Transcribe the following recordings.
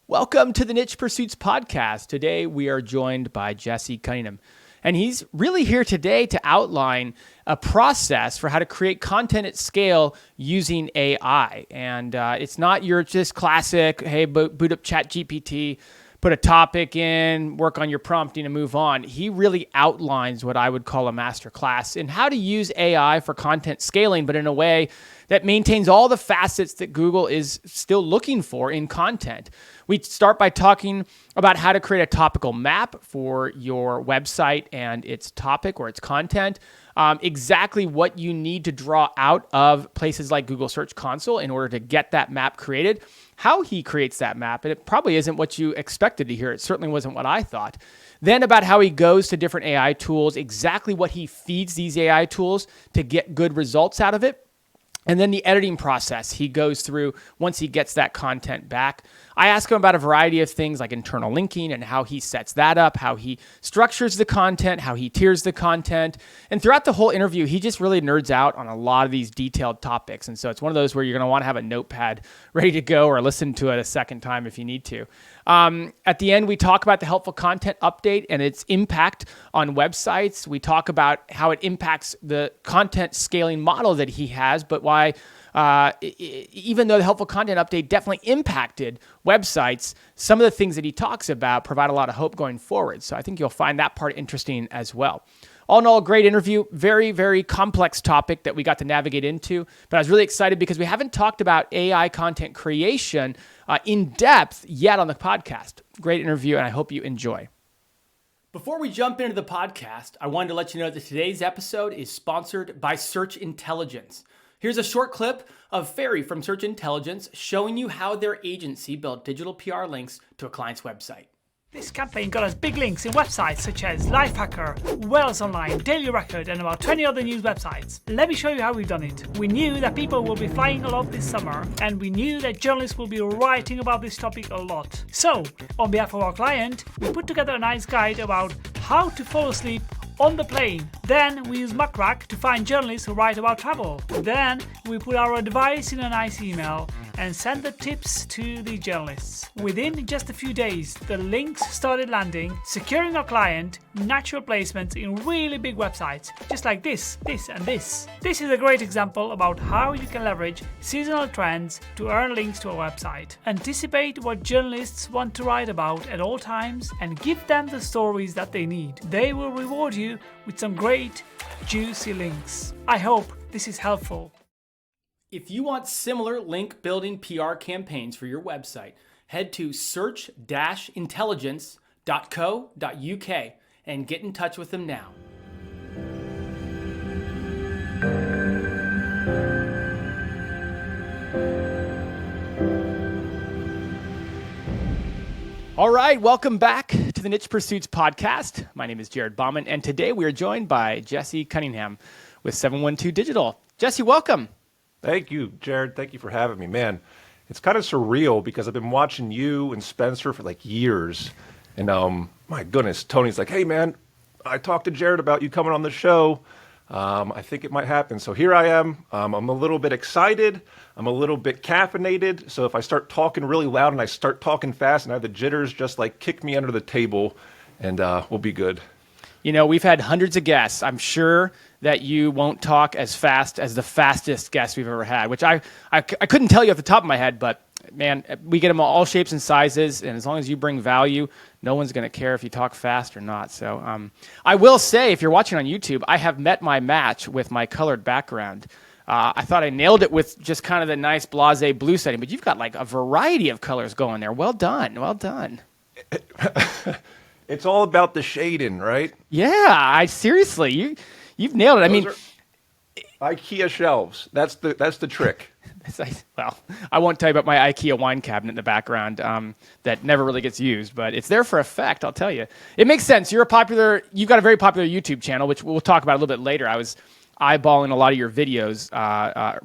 Welcome to the Niche Pursuits podcast. Today we are joined by Jesse Cunningham, and he's really here today to outline a process for how to create content at scale using AI. And it's not your just classic, hey, boot up ChatGPT, put a topic in, work on your prompting and move on. He really outlines what I would call a masterclass in how to use AI for content scaling, but in a way that maintains all the facets that Google is still looking for in content. We start by talking about how to create a topical map for your website and its topic or its content, exactly what you need to draw out of places like Google Search Console in order to get that map created, how he creates that map, and it probably isn't what you expected to hear. It certainly wasn't what I thought. Then about how he goes to different AI tools, exactly what he feeds these AI tools to get good results out of it. And then the editing process he goes through once he gets that content back. I ask him about a variety of things like internal linking and how he sets that up, how he structures the content, how he tiers the content. And throughout the whole interview, he just really nerds out on a lot of these detailed topics. And so it's one of those where you're going to want to have a notepad ready to go or listen to it a second time if you need to. At the end, we talk about the helpful content update and its impact on websites. We talk about how it impacts the content scaling model that he has, but why even though the helpful content update definitely impacted websites, some of the things that he talks about provide a lot of hope going forward. So I think you'll find that part interesting as well. All in all, great interview. Very, very complex topic that we got to navigate into. But I was really excited because we haven't talked about AI content creation in depth yet on the podcast. Great interview, and I hope you enjoy. Before we jump into the podcast, I wanted to let you know that today's episode is sponsored by Search Intelligence. Here's a short clip of Ferry from Search Intelligence showing you how their agency built digital PR links to a client's website. This campaign got us big links in websites such as Lifehacker, Wales Online, Daily Record, and about 20 other news websites. Let me show you how we've done it. We knew that people will be flying a lot this summer, and we knew that journalists will be writing about this topic a lot. So, on behalf of our client, we put together a nice guide about how to fall asleep on the plane. Then we use MuckRack to find journalists who write about travel. Then we put our advice in a nice email and send the tips to the journalists. Within just a few days, the links started landing, securing our client natural placements in really big websites, just like this, and this. This is a great example about how you can leverage seasonal trends to earn links to a website. Anticipate what journalists want to write about at all times and give them the stories that they need. They will reward you with some great, juicy links. I hope this is helpful. If you want similar link building PR campaigns for your website, head to search-intelligence.co.uk and get in touch with them now. All right, welcome back to the Niche Pursuits podcast. My name is Jared Bauman, and today we are joined by Jesse Cunningham with 712 Digital. Jesse, welcome. Thank you, Jared. Thank you for having me, man. It's kind of surreal because I've been watching you and Spencer for like years. And my goodness, Tony's like, hey, man, I talked to Jared about you coming on the show. I think it might happen. So here I am. I'm a little bit excited. I'm a little bit caffeinated. So if I start talking really loud and I start talking fast and I have the jitters, just like kick me under the table and we'll be good. You know, we've had hundreds of guests. I'm sure that you won't talk as fast as the fastest guest we've ever had, which I couldn't tell you off the top of my head, but man, we get them all shapes and sizes, and as long as you bring value, no one's going to care if you talk fast or not. So I will say, if you're watching on YouTube, I have met my match with my colored background. I thought I nailed it with just kind of the nice blasé blue setting, but you've got like a variety of colors going there. Well done. Well done. It's all about the shading, right? Yeah, seriously, you've nailed it. I mean, IKEA shelves. That's the trick. Well, I won't tell you about my IKEA wine cabinet in the background that never really gets used, but it's there for effect, I'll tell you. It makes sense. You've got a very popular YouTube channel, which we'll talk about a little bit later. I was eyeballing a lot of your videos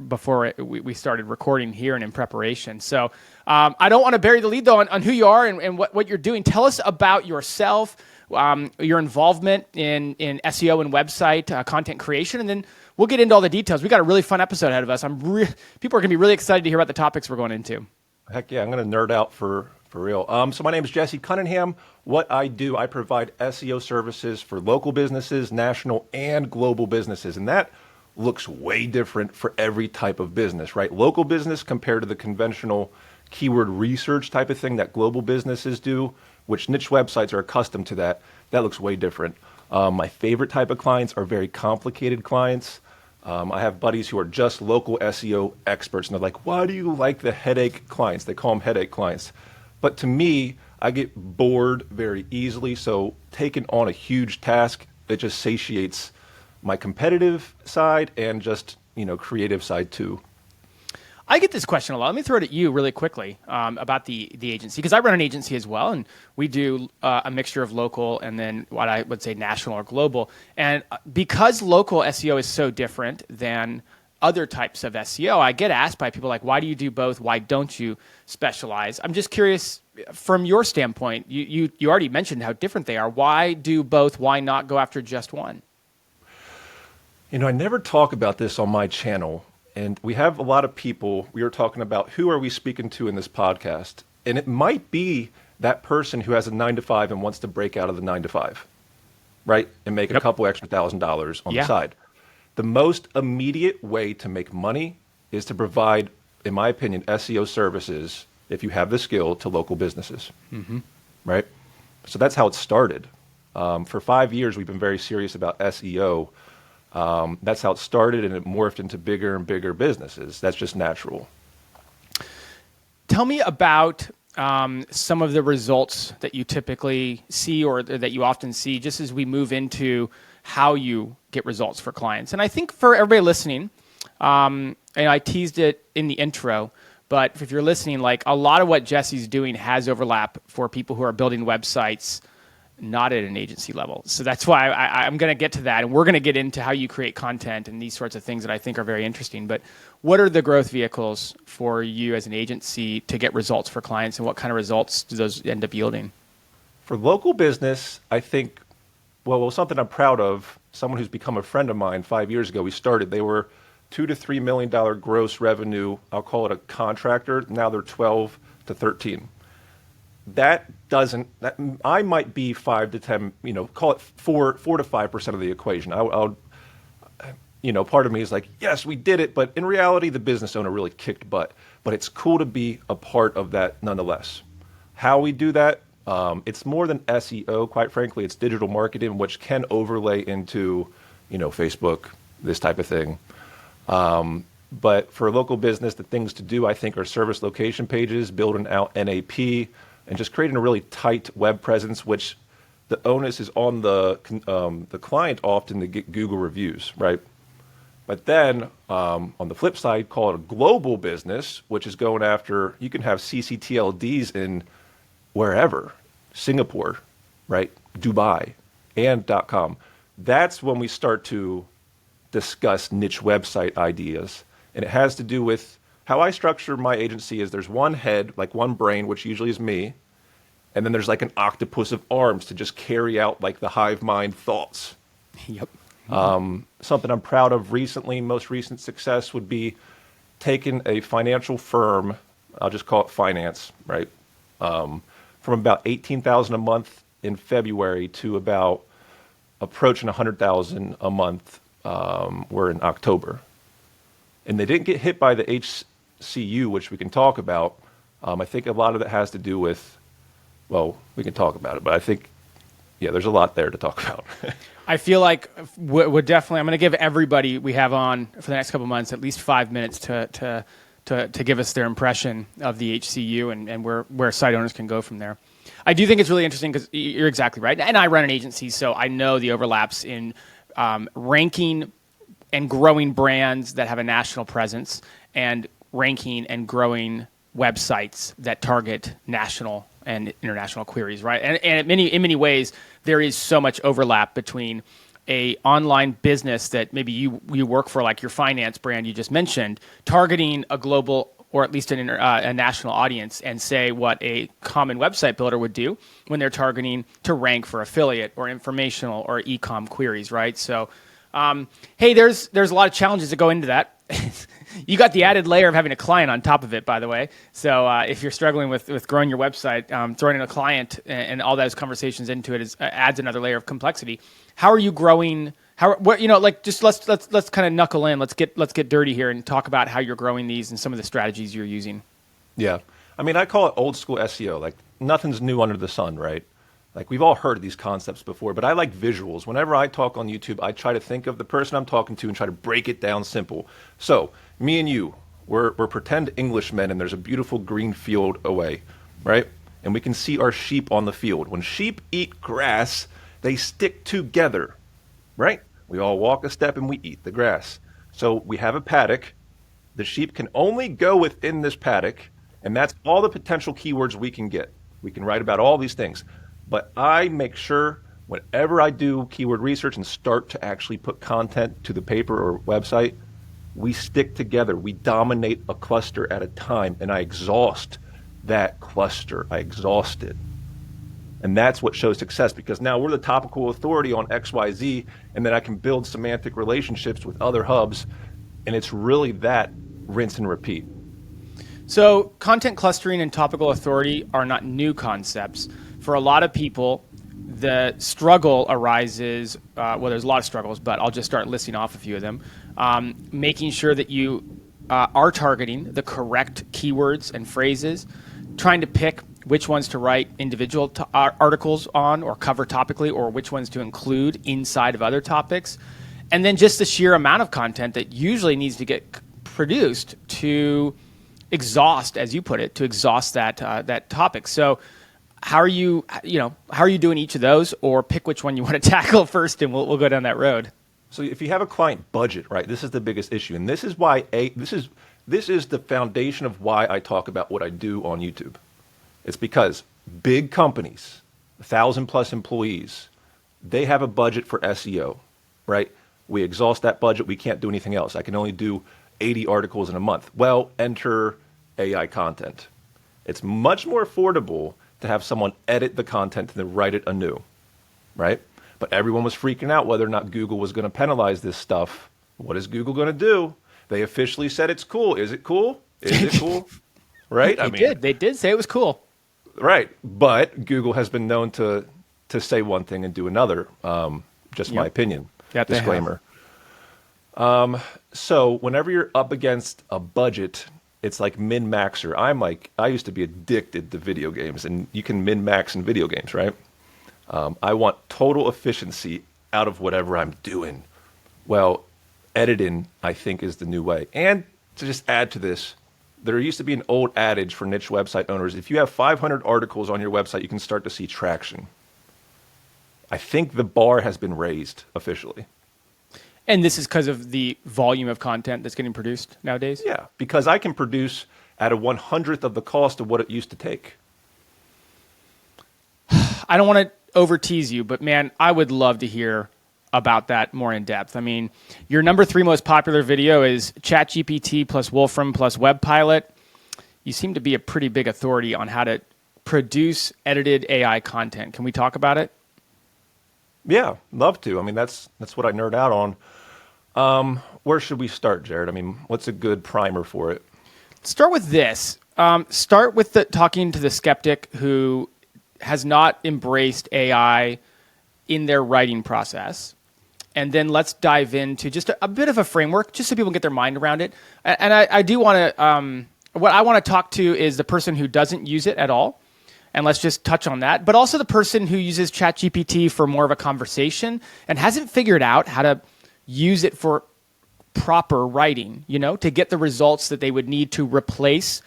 before we started recording here and in preparation. So I don't want to bury the lead, though, on who you are and what you're doing. Tell us about yourself, your involvement in SEO and website content creation, and then we'll get into all the details. We got a really fun episode ahead of us. People are going to be really excited to hear about the topics we're going into. Heck yeah, I'm going to nerd out for For real. So my name is Jesse Cunningham. What I do, I provide SEO services for local businesses, national and global businesses. And that looks way different for every type of business, right? Local business compared to the conventional keyword research type of thing that global businesses do, which niche websites are accustomed to that. That looks way different. My favorite type of clients are very complicated clients. I have buddies who are just local SEO experts, and they're like, why do you like the headache clients? They call them headache clients. But to me, I get bored very easily. So taking on a huge task, it just satiates my competitive side and just, creative side too. I get this question a lot. Let me throw it at you really quickly about the agency, because I run an agency as well, and we do a mixture of local and then what I would say national or global. And because local SEO is so different than other types of SEO, I get asked by people like, why do you do both? Why don't you specialize? I'm just curious, from your standpoint, you already mentioned how different they are. Why do both? Why not go after just one? I never talk about this on my channel, and we have a lot of people. We are talking about who are we speaking to in this podcast, and it might be that person who has a 9-to-5 and wants to break out of the 9-to-5, right, and make a couple extra $1,000s on the side. The most immediate way to make money is to provide, in my opinion, SEO services, if you have the skill, to local businesses, right? So that's how it started. For 5 years, we've been very serious about SEO. That's how it started, and it morphed into bigger and bigger businesses. That's just natural. Tell me about some of the results that you typically see or that you often see just as we move into how you get results for clients. And I think for everybody listening, and I teased it in the intro, but if you're listening, like a lot of what Jesse's doing has overlap for people who are building websites not at an agency level. So that's why I'm going to get to that, and we're going to get into how you create content and these sorts of things that I think are very interesting. But what are the growth vehicles for you as an agency to get results for clients, and what kind of results do those end up yielding? For local business, I think, well, something I'm proud of, someone who's become a friend of mine 5 years ago, they were $2 to $3 million gross revenue. I'll call it a contractor. Now they're 12 to 13. I might be 5 to 10, call it 4 to 5% of the equation. I'll part of me is like, yes, we did it. But in reality, the business owner really kicked butt. But it's cool to be a part of that nonetheless. How we do that, it's more than SEO, quite frankly. It's digital marketing, which can overlay into, Facebook, this type of thing. But for a local business, the things to do, I think, are service location pages, building out NAP, and just creating a really tight web presence, which the onus is on the client often to get Google reviews, right? But then on the flip side, call it a global business, which is going after, you can have CCTLDs in wherever, Singapore, right, Dubai, and .com. That's when we start to discuss niche website ideas. And it has to do with how I structure my agency is there's one head, like one brain, which usually is me. And then there's like an octopus of arms to just carry out like the hive mind thoughts. Yep. Something I'm proud of recently, most recent success would be taking a financial firm, I'll just call it finance, right? From about $18,000 a month in February to about approaching $100,000 a month. We're in October. And they didn't get hit by the HCU, which we can talk about. I think a lot of that has to do with, well, we can talk about it, but I think, there's a lot there to talk about. I feel like we're definitely, I'm going to give everybody we have on for the next couple of months at least 5 minutes to give us their impression of the HCU and where site owners can go from there. I do think it's really interesting because you're exactly right. And I run an agency, so I know the overlaps in ranking and growing brands that have a national presence and ranking and growing websites that target national and international queries, right? And in many ways, there is so much overlap between a online business that maybe you work for, like your finance brand you just mentioned, targeting a global or at least a national audience, and say what a common website builder would do when they're targeting to rank for affiliate or informational or e-com queries, right? So, hey, there's a lot of challenges that go into that. You got the added layer of having a client on top of it, by the way. So if you're struggling with growing your website, throwing in a client and all those conversations into it adds another layer of complexity. How are you growing? Just let's kind of knuckle in. Let's get dirty here and talk about how you're growing these and some of the strategies you're using. Yeah. I mean, I call it old school SEO. Like nothing's new under the sun, right? Like we've all heard of these concepts before, but I like visuals. Whenever I talk on YouTube, I try to think of the person I'm talking to and try to break it down simple. So me and you, we're pretend Englishmen and there's a beautiful green field away, right? And we can see our sheep on the field. When sheep eat grass, they stick together, right? We all walk a step and we eat the grass. So we have a paddock. The sheep can only go within this paddock, and that's all the potential keywords we can get. We can write about all these things. But I make sure whenever I do keyword research and start to actually put content to the paper or website, we stick together. We dominate a cluster at a time, and I exhaust that cluster. I exhaust it. And that's what shows success, because now we're the topical authority on XYZ, and then I can build semantic relationships with other hubs, and it's really that rinse and repeat. So content clustering and topical authority are not new concepts. For a lot of people, the struggle arises, there's a lot of struggles, but I'll just start listing off a few of them. Making sure that you are targeting the correct keywords and phrases, trying to pick which ones to write individual articles on or cover topically, or which ones to include inside of other topics. And then just the sheer amount of content that usually needs to get produced to exhaust, as you put it, that topic. So how are you doing each of those, or pick which one you want to tackle first, and we'll go down that road. So if you have a client budget, right, this is the biggest issue, and this is why this is the foundation of why I talk about what I do on YouTube. It's because big companies, 1,000+ employees, they have a budget for SEO, right? We exhaust that budget. We can't do anything else. I can only do 80 articles in a month. Well, enter AI content. It's much more affordable to have someone edit the content than write it anew, right? But everyone was freaking out whether or not Google was going to penalize this stuff. What is Google going to do? They officially said it's cool. Is it cool? Is it cool? Right? They did say it was cool. Right. But Google has been known to say one thing and do another. Just my opinion. Yep, disclaimer. So whenever you're up against a budget, it's like min-maxer. I used to be addicted to video games, and you can min-max in video games, right? I want total efficiency out of whatever I'm doing. Well, editing, I think, is the new way. And to just add to this, there used to be an old adage for niche website owners: if you have 500 articles on your website, you can start to see traction. I think the bar has been raised officially. And this is because of the volume of content that's getting produced nowadays? Yeah, because I can produce at a 100th of the cost of what it used to take. I don't want to over tease you, but man, I would love to hear about that more in depth. I mean, your number 3 most popular video is ChatGPT plus Wolfram plus WebPilot. You seem to be a pretty big authority on how to produce edited AI content. Can we talk about it? Yeah, love to. I mean, that's what I nerd out on. Where should we start, Jared? I mean, what's a good primer for it? Start with this. Start with talking to the skeptic who has not embraced AI in their writing process. And then let's dive into just a bit of a framework, just so people get their mind around it. And I do want to, what I want to talk to is the person who doesn't use it at all. And let's just touch on that. But also the person who uses ChatGPT for more of a conversation and hasn't figured out how to use it for proper writing, to get the results that they would need to replace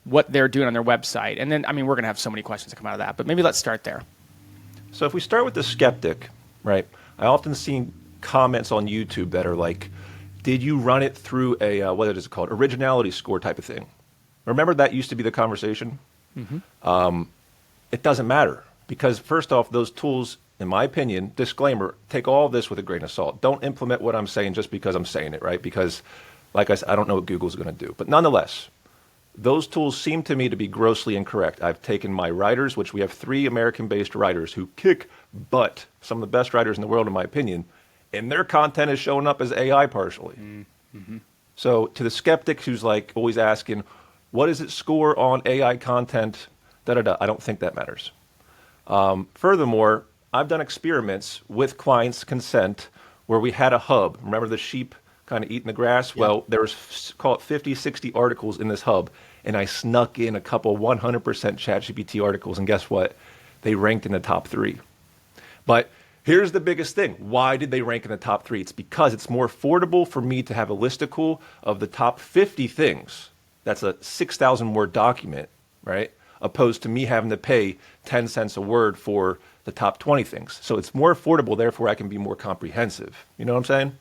what they're doing on their website. And then, I mean, we're going to have so many questions that come out of that, but maybe let's start there. So if we start with the skeptic, right, I often see comments on YouTube that are like, did you run it through a, what is it called, originality score type of thing? Remember that used to be the conversation? Mm-hmm. It doesn't matter, because first off, those tools, in my opinion, disclaimer, take all this with a grain of salt. Don't implement what I'm saying just because I'm saying it, right? Because, like I said, I don't know what Google's going to do. But nonetheless, those tools seem to me to be grossly incorrect. I've taken my writers, which we have 3 American-based writers who kick butt, some of the best writers in the world, in my opinion, and their content is showing up as AI partially. Mm-hmm. So to the skeptic who's like always asking, what does it score on AI content? Da da da. I don't think that matters. Furthermore, I've done experiments with clients' consent where we had a hub. Remember the sheep kind of eating the grass? Yeah. Well, there was, call it 50, 60 articles in this hub. And I snuck in a couple 100% ChatGPT articles. And guess what? They ranked in the top 3. But here's the biggest thing. Why did they rank in the top 3? It's because it's more affordable for me to have a listicle of the top 50 things. That's a 6,000 word document, right? Opposed to me having to pay 10 cents a word for the top 20 things. So it's more affordable, therefore I can be more comprehensive. You know what I'm saying?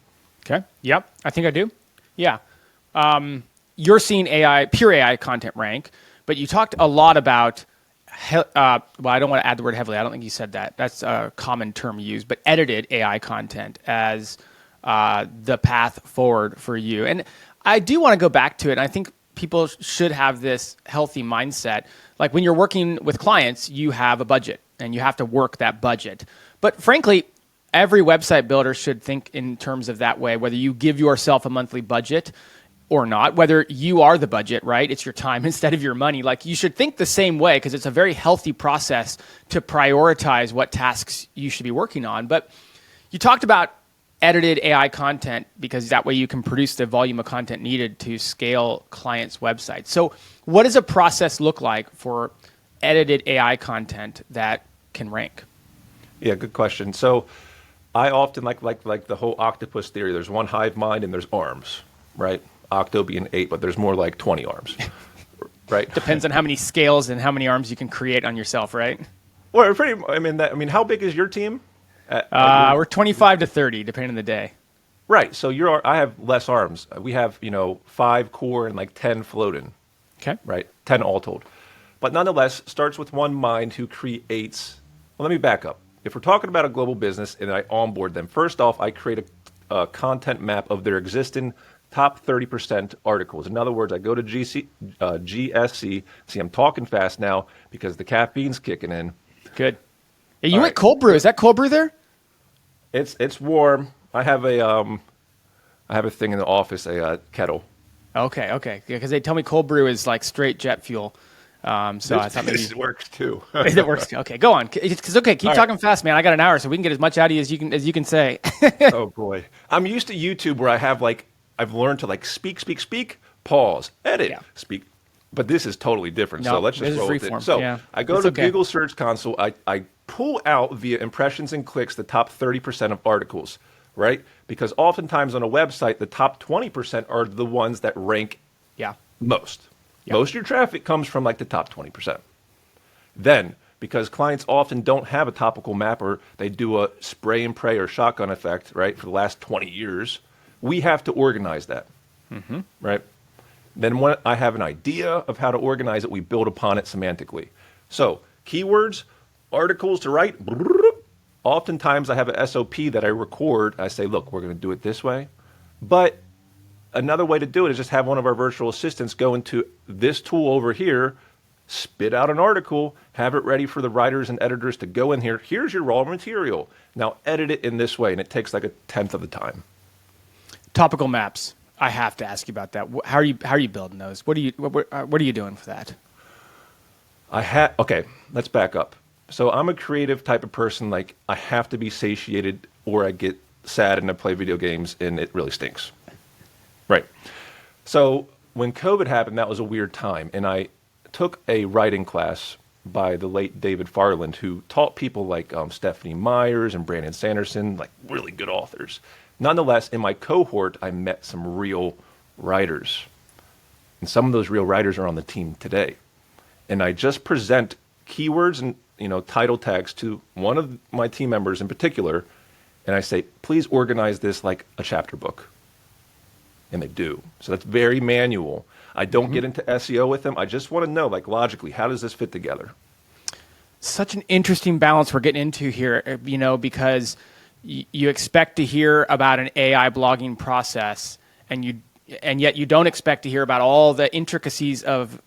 Okay. Yep. I think I do. Yeah. You're seeing pure AI content rank, but you talked a lot about, well, I don't want to add the word heavily. I don't think you said that. That's a common term used, but edited AI content as the path forward for you. And I do want to go back to it. I think people should have this healthy mindset. Like when you're working with clients, you have a budget and you have to work that budget. But frankly, every website builder should think in terms of that way, whether you give yourself a monthly budget or not, whether you are the budget, right? It's your time instead of your money. Like you should think the same way because it's a very healthy process to prioritize what tasks you should be working on. But you talked about edited AI content because that way you can produce the volume of content needed to scale clients' websites. So what does a process look like for edited AI content that can rank? Yeah, good question. So I often like the whole octopus theory. There's one hive mind and there's arms, right? Octo being 8, but there's more like 20 arms, right? Depends on how many scales and how many arms you can create on yourself, right? Well, I mean, how big is your team? We're 25 to 30, depending on the day. Right. So I have less arms. We have 5 core and like 10 floating. Okay. Right. 10 all told. But nonetheless, starts with one mind who creates. Well, let me back up. If we're talking about a global business and I onboard them, first off, I create a content map of their existing top 30% articles. In other words, I go to GSC. See, I'm talking fast now because the caffeine's kicking in. Good. Yeah, you went cold brew. Is that cold brew there? It's warm. I have a thing in the office, a kettle. Okay. Because they tell me cold brew is like straight jet fuel. I thought maybe this works too. It works too. Okay, go on. Keep talking fast, man. I got an hour, so we can get as much out of you as you can say. Oh boy, I'm used to YouTube where I've learned to speak, pause, edit, speak. But this is totally different. No, so let's just roll with it. So I go to Google Search Console. I pull out via impressions and clicks the top 30% of articles, right? Because oftentimes on a website, the top 20% are the ones that rank most. Yep. Most of your traffic comes from like the top 20%. Then, because clients often don't have a topical map or they do a spray and pray or shotgun effect, right, for the last 20 years, we have to organize that, right? Then when I have an idea of how to organize it, we build upon it semantically. So keywords, articles to write, oftentimes I have an SOP that I record. I say, look, we're going to do it this way. But another way to do it is just have one of our virtual assistants go into this tool over here, spit out an article, have it ready for the writers and editors to go in here. Here's your raw material. Now edit it in this way, and it takes like 1/10 of the time. Topical maps. I have to ask you about that. How are you building those? What are you doing for that? Okay, let's back up. So I'm a creative type of person. Like I have to be satiated, or I get sad and I play video games, and it really stinks. Right. So when COVID happened, that was a weird time. And I took a writing class by the late David Farland, who taught people like Stephanie Myers and Brandon Sanderson, like really good authors. Nonetheless, in my cohort, I met some real writers. And some of those real writers are on the team today. And I just present keywords and title tags to one of my team members in particular. And I say, please organize this like a chapter book. And they do. So that's very manual. I don't get into SEO with them. I just want to know, like logically, how does this fit together? Such an interesting balance we're getting into here, because you expect to hear about an AI blogging process, and yet you don't expect to hear about all the intricacies of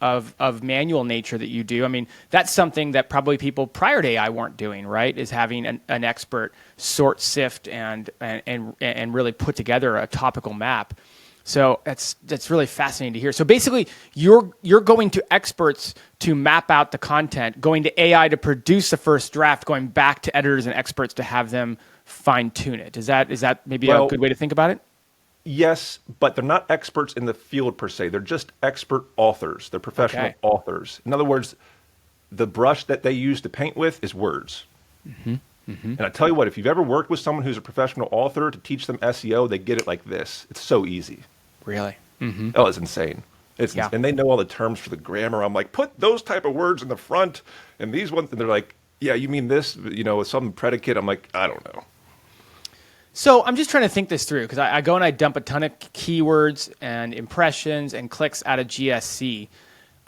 manual nature that you do. I mean, that's something that probably people prior to AI weren't doing, right? Is having an expert sort, sift, and really put together a topical map. So that's really fascinating to hear. So basically, you're going to experts to map out the content, going to AI to produce the first draft, going back to editors and experts to have them fine tune it. Is that maybe a good way to think about it? Yes, but they're not experts in the field per se. They're just expert authors. They're professional authors. In other words, the brush that they use to paint with is words. And I tell you what, if you've ever worked with someone who's a professional author to teach them SEO, they get it like this. It's so easy. Really? Oh, it's insane. And they know all the terms for the grammar. I'm like, put those type of words in the front and these ones. And they're like, yeah, you mean this, with some predicate. I'm like, I don't know. So I'm just trying to think this through because I go and I dump a ton of keywords and impressions and clicks out of GSC.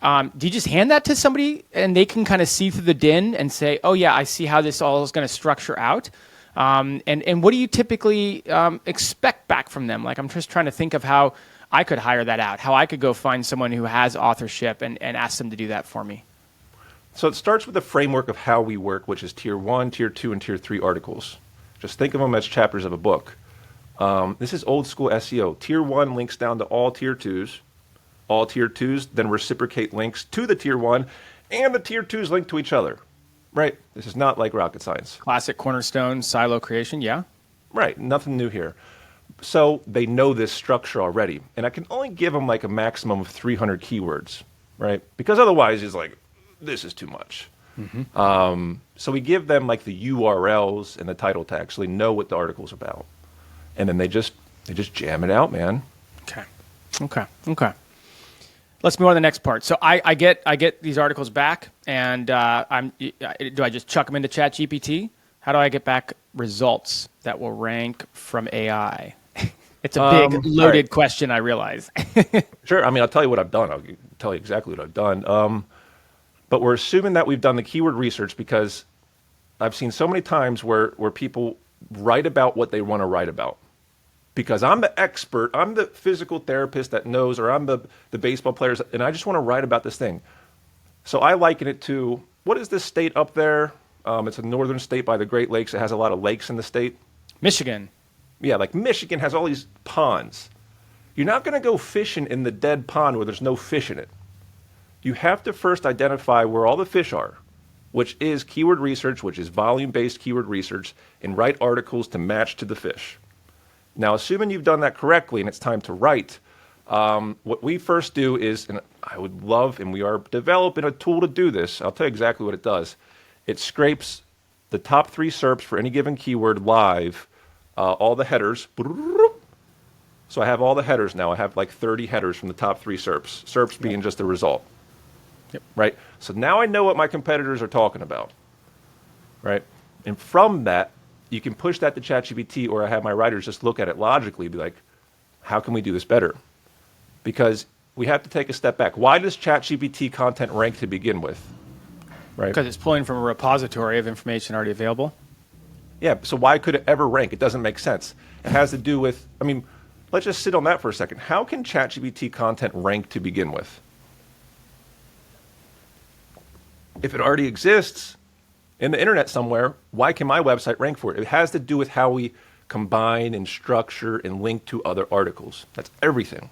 Do you just hand that to somebody and they can kind of see through the din and say, oh yeah, I see how this all is going to structure out? And what do you typically expect back from them? Like I'm just trying to think of how I could hire that out, how I could go find someone who has authorship and ask them to do that for me. So it starts with the framework of how we work, which is tier 1, tier 2, and tier 3 articles. Just think of them as chapters of a book. This is old school SEO. Tier 1 links down to all tier 2s. All tier 2s then reciprocate links to the tier 1, and the tier 2s link to each other. Right? This is not like rocket science. Classic cornerstone silo creation, yeah? Right. Nothing new here. So they know this structure already. And I can only give them like a maximum of 300 keywords, right? Because otherwise it's like, this is too much. So we give them like the URLs and the title tag so they know what the article's about. And then they just jam it out, man. Okay. Let's move on to the next part. So I get these articles back, and do I just chuck them into ChatGPT? How do I get back results that will rank from AI? It's a big loaded question, I realize. Sure. I mean, I'll tell you what I've done. I'll tell you exactly what I've done. But we're assuming that we've done the keyword research because I've seen so many times where people write about what they want to write about. Because I'm the expert, I'm the physical therapist that knows, or I'm the baseball players, and I just want to write about this thing. So I liken it to, what is this state up there? It's a northern state by the Great Lakes. It has a lot of lakes in the state. Michigan. Yeah, like Michigan has all these ponds. You're not going to go fishing in the dead pond where there's no fish in it. You have to first identify where all the fish are, which is keyword research, which is volume-based keyword research, and write articles to match to the fish. Now, assuming you've done that correctly and it's time to write, what we first do is, and I would love, and we are developing a tool to do this. I'll tell you exactly what it does. It scrapes the top 3 SERPs for any given keyword live, all the headers. So I have all the headers now. I have like 30 headers from the top 3 SERPs, SERPs being just the result. Yep. Right? So now I know what my competitors are talking about. Right? And from that, you can push that to ChatGPT, or I have my writers just look at it logically, be like, how can we do this better? Because we have to take a step back. Why does ChatGPT content rank to begin with? Right? Because it's pulling from a repository of information already available. Yeah, so why could it ever rank? It doesn't make sense. It has to do with, I mean, let's just sit on that for a second. How can ChatGPT content rank to begin with? If it already exists in the internet somewhere, why can my website rank for it? It has to do with how we combine and structure and link to other articles. That's everything.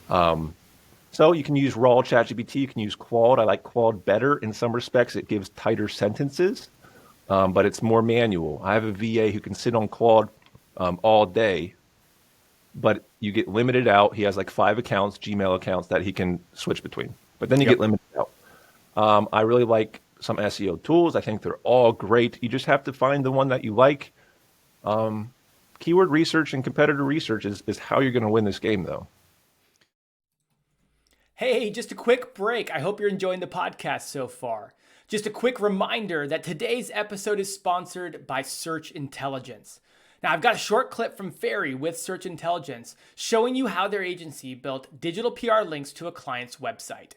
So you can use raw ChatGPT, you can use Claude. I like Claude better in some respects. It gives tighter sentences, but it's more manual. I have a VA who can sit on Claude all day, but you get limited out. He has like 5 accounts, Gmail accounts that he can switch between, but then you get limited out. I really like some SEO tools. I think they're all great. You just have to find the one that you like. Keyword research and competitor research is how you're going to win this game, though. Hey, just a quick break. I hope you're enjoying the podcast so far. Just a quick reminder that today's episode is sponsored by Search Intelligence. Now, I've got a short clip from Ferry with Search Intelligence showing you how their agency built digital PR links to a client's website.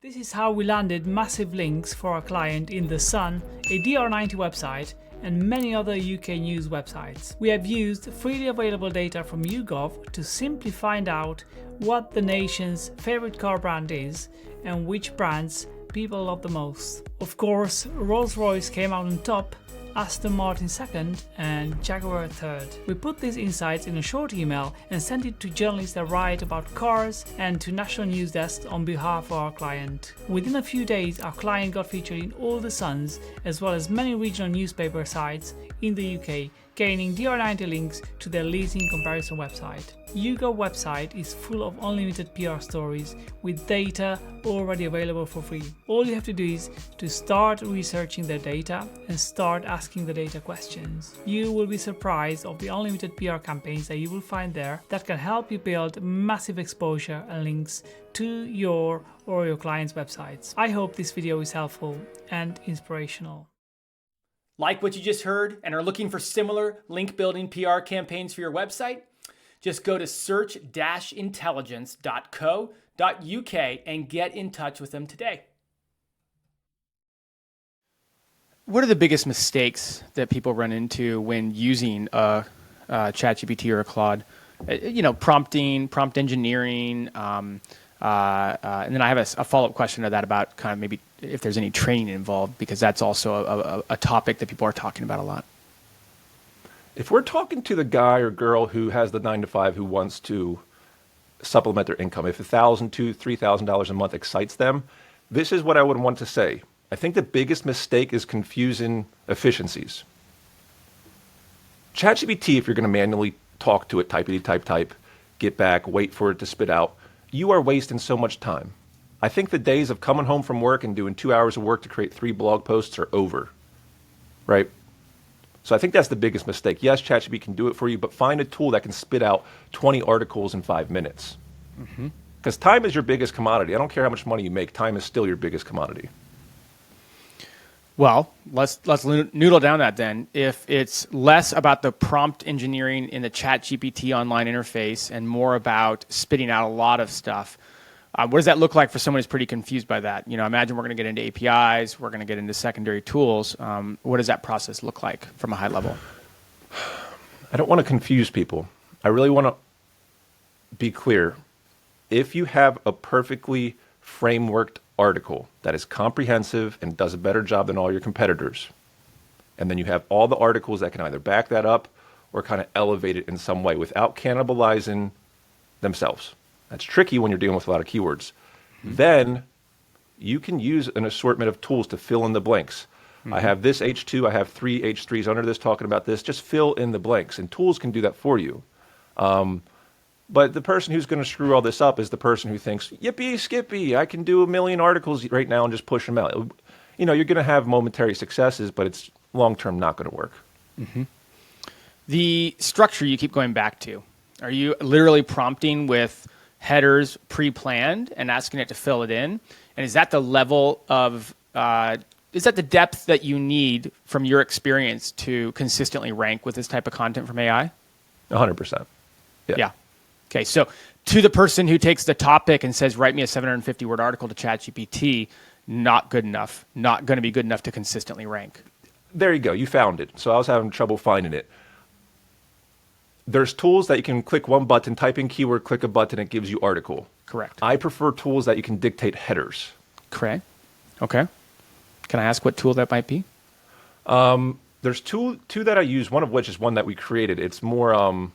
This is how we landed massive links for our client in The Sun, a DR90 website, and many other UK news websites. We have used freely available data from YouGov to simply find out what the nation's favorite car brand is and which brands people love the most. Of course, Rolls-Royce came out on top, Aston Martin second, and Jaguar third. We put these insights in a short email and sent it to journalists that write about cars and to national news desks on behalf of our client. Within a few days, our client got featured in all the Suns, as well as many regional newspaper sites in the UK, gaining DR90 links to their leasing comparison website. YouGov website is full of unlimited PR stories with data already available for free. All you have to do is to start researching their data and start asking the data questions. You will be surprised of the unlimited PR campaigns that you will find there that can help you build massive exposure and links to your or your clients' websites. I hope this video is helpful and inspirational. Like what you just heard and are looking for similar link building PR campaigns for your website? Just go to search-intelligence.co.uk and get in touch with them today. What are the biggest mistakes that people run into when using a ChatGPT or a Claude? Prompting, prompt engineering, and then I have a follow-up question to that about kind of maybe if there's any training involved, because that's also a topic that people are talking about a lot. If we're talking to the guy or girl who has the 9-to-5 who wants to supplement their income, if $1,000 to $3,000 a month excites them, this is what I would want to say. I think the biggest mistake is confusing efficiencies. ChatGPT, if you're going to manually talk to it, type, get back, wait for it to spit out, you are wasting so much time. I think the days of coming home from work and doing 2 hours of work to create 3 blog posts are over, right? So I think that's the biggest mistake. Yes, ChatGPT can do it for you, but find a tool that can spit out 20 articles in 5 minutes. Because time is your biggest commodity. I don't care how much money you make. Time is still your biggest commodity. Well, let's noodle down that then. If it's less about the prompt engineering in the ChatGPT online interface and more about spitting out a lot of stuff, what does that look like for someone who's pretty confused by that? Imagine we're going to get into APIs, we're going to get into secondary tools. What does that process look like from a high level? I don't want to confuse people. I really want to be clear. If you have a perfectly frameworked article that is comprehensive and does a better job than all your competitors, and then you have all the articles that can either back that up or kind of elevate it in some way without cannibalizing themselves. That's tricky when you're dealing with a lot of keywords. Then you can use an assortment of tools to fill in the blanks. I have this H2, I have 3 H3s under this talking about this. Just fill in the blanks, and tools can do that for you. But the person who's going to screw all this up is the person who thinks, yippee, skippy, I can do 1 million articles right now and just push them out. You're going to have momentary successes, but it's long-term not going to work. The structure you keep going back to, are you literally prompting with headers pre-planned and asking it to fill it in? And is that the level of, is that the depth that you need from your experience to consistently rank with this type of content from AI? 100%. Yeah. Okay, so to the person who takes the topic and says, write me a 750-word article to ChatGPT, not good enough, not going to be good enough to consistently rank. There you go. You found it. So I was having trouble finding it. There's tools that you can click one button, type in keyword, click a button, it gives you article. Correct. I prefer tools that you can dictate headers. Correct. Okay. Can I ask what tool that might be? There's two that I use, one of which is one that we created. It's more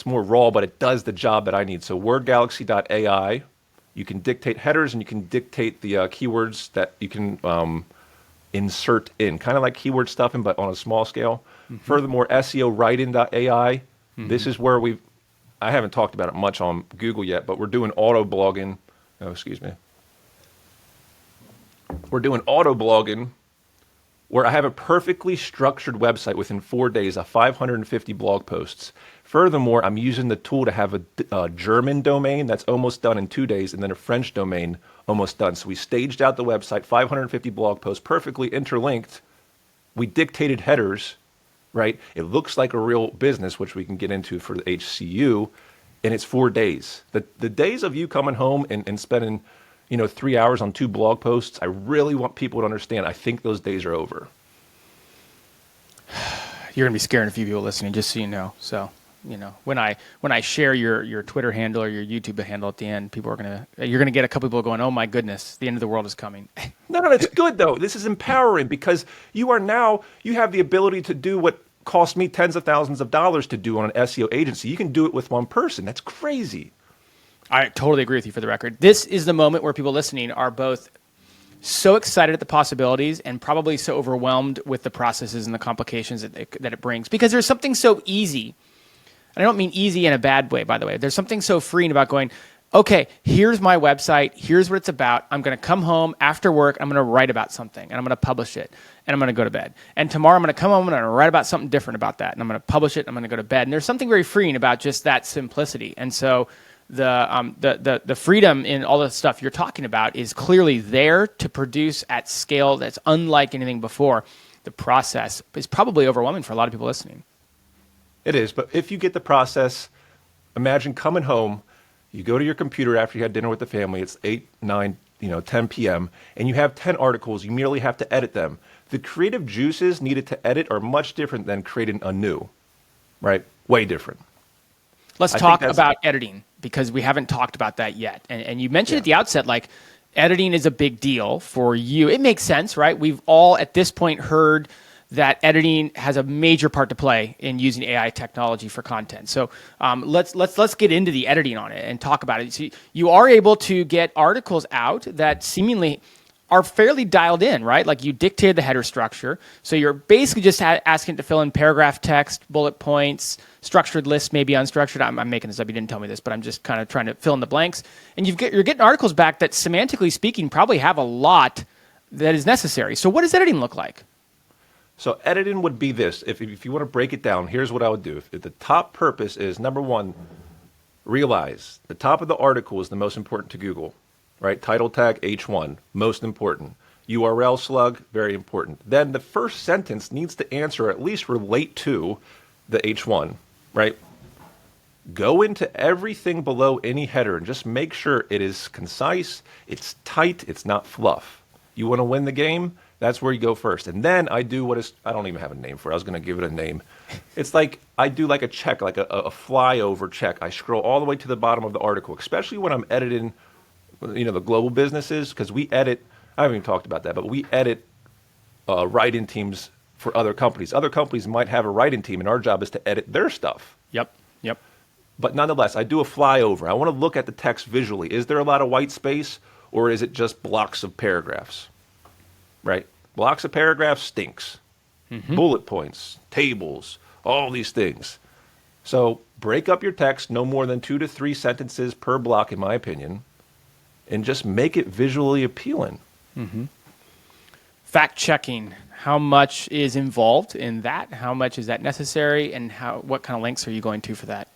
raw, but it does the job that I need. So wordgalaxy.ai, you can dictate headers and you can dictate the keywords that you can insert in, kind of like keyword stuffing, but on a small scale. Furthermore, SEO writing.ai, this is where I haven't talked about it much on Google yet, but we're doing auto blogging. Oh, excuse me. We're doing auto blogging where I have a perfectly structured website within 4 days of 550 blog posts. Furthermore, I'm using the tool to have a German domain that's almost done in 2 days and then a French domain almost done. So we staged out the website, 550 blog posts, perfectly interlinked. We dictated headers, right? It looks like a real business, which we can get into for the HCU, and it's 4 days. The days of you coming home and spending 3 hours on 2 blog posts, I really want people to understand, I think those days are over. You're going to be scaring a few people listening, just so you know. So when I share your Twitter handle or your YouTube handle at the end, you're gonna get a couple people going, oh my goodness, the end of the world is coming. No, it's good though. This is empowering because you have the ability to do what cost me tens of thousands of dollars to do on an SEO agency. You can do it with one person. That's crazy. I totally agree with you for the record. This is the moment where people listening are both so excited at the possibilities and probably so overwhelmed with the processes and the complications that it brings, because there's something so easy. And I don't mean easy in a bad way, by the way. There's something so freeing about going, okay, here's my website. Here's what it's about. I'm going to come home after work. I'm going to write about something, and I'm going to publish it, and I'm going to go to bed. And tomorrow I'm going to come home and I'm going to write about something different about that, and I'm going to publish it, and I'm going to go to bed. And there's something very freeing about just that simplicity. And so the freedom in all the stuff you're talking about is clearly there to produce at scale that's unlike anything before. The process is probably overwhelming for a lot of people listening. It is, but if you get the process, imagine coming home, you go to your computer after you had dinner with the family, it's 8, 9, 10 p.m., and you have 10 articles, you merely have to edit them. The creative juices needed to edit are much different than creating a new, right? Way different. Let's talk about editing, because we haven't talked about that yet. And you mentioned at the outset, like, editing is a big deal for you. It makes sense, right? We've all at this point heard that editing has a major part to play in using AI technology for content. So let's get into the editing on it and talk about it. So you are able to get articles out that seemingly are fairly dialed in, right? Like, you dictated the header structure. So you're basically just asking it to fill in paragraph text, bullet points, structured lists, maybe unstructured. I'm making this up. You didn't tell me this, but I'm just kind of trying to fill in the blanks. And you're getting articles back that, semantically speaking, probably have a lot that is necessary. So what does editing look like? So editing would be this. If you want to break it down, here's what I would do. If the top purpose is, number one, realize the top of the article is the most important to Google, right? Title tag, H1, most important. URL slug, very important. Then the first sentence needs to answer, or at least relate to, the H1, right? Go into everything below any header and just make sure it is concise, it's tight, it's not fluff. You want to win the game? That's where you go first. And then I do I don't even have a name for it. I was going to give it a name. It's like I do like a check, like a flyover check. I scroll all the way to the bottom of the article, especially when I'm editing, the global businesses, because we edit, I haven't even talked about that, but we edit write-in teams for other companies. Other companies might have a write-in team, and our job is to edit their stuff. Yep. But nonetheless, I do a flyover. I want to look at the text visually. Is there a lot of white space, or is it just blocks of paragraphs? Right? Blocks of paragraphs stinks. Mm-hmm. Bullet points, tables, all these things. So break up your text, no more than 2 to 3 sentences per block, in my opinion, and just make it visually appealing. Mm-hmm. Fact checking. How much is involved in that? How much is that necessary? And what kind of links are you going to for that?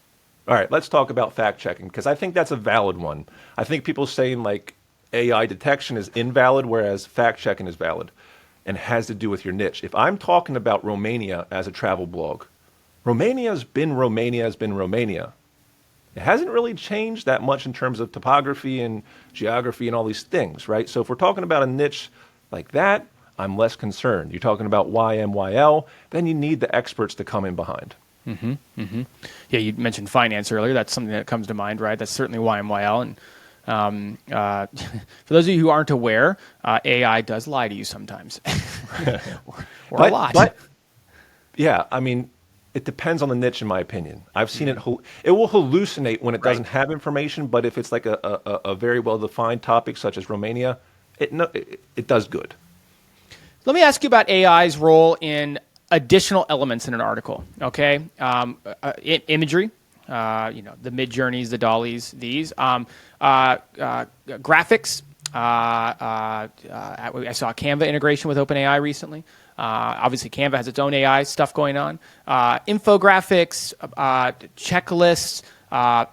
All right, let's talk about fact checking, because I think that's a valid one. I think people saying like AI detection is invalid, whereas fact checking is valid and has to do with your niche. If I'm talking about Romania as a travel blog, Romania has been Romania. It hasn't really changed that much in terms of topography and geography and all these things, right? So if we're talking about a niche like that, I'm less concerned. You're talking about YMYL, then you need the experts to come in behind. Mm-hmm, mm-hmm. Yeah, you mentioned finance earlier. That's something that comes to mind, right? That's certainly YMYL. And for those of you who aren't aware, AI does lie to you sometimes, or a lot. But yeah, I mean, it depends on the niche, in my opinion. I've seen it. It will hallucinate when it doesn't have information, but if it's like a very well-defined topic, such as Romania, it does good. Let me ask you about AI's role in additional elements in an article. Okay, imagery. The mid-journeys, the dollies, these. Graphics. I saw a Canva integration with OpenAI recently. Obviously, Canva has its own AI stuff going on. Infographics, checklists,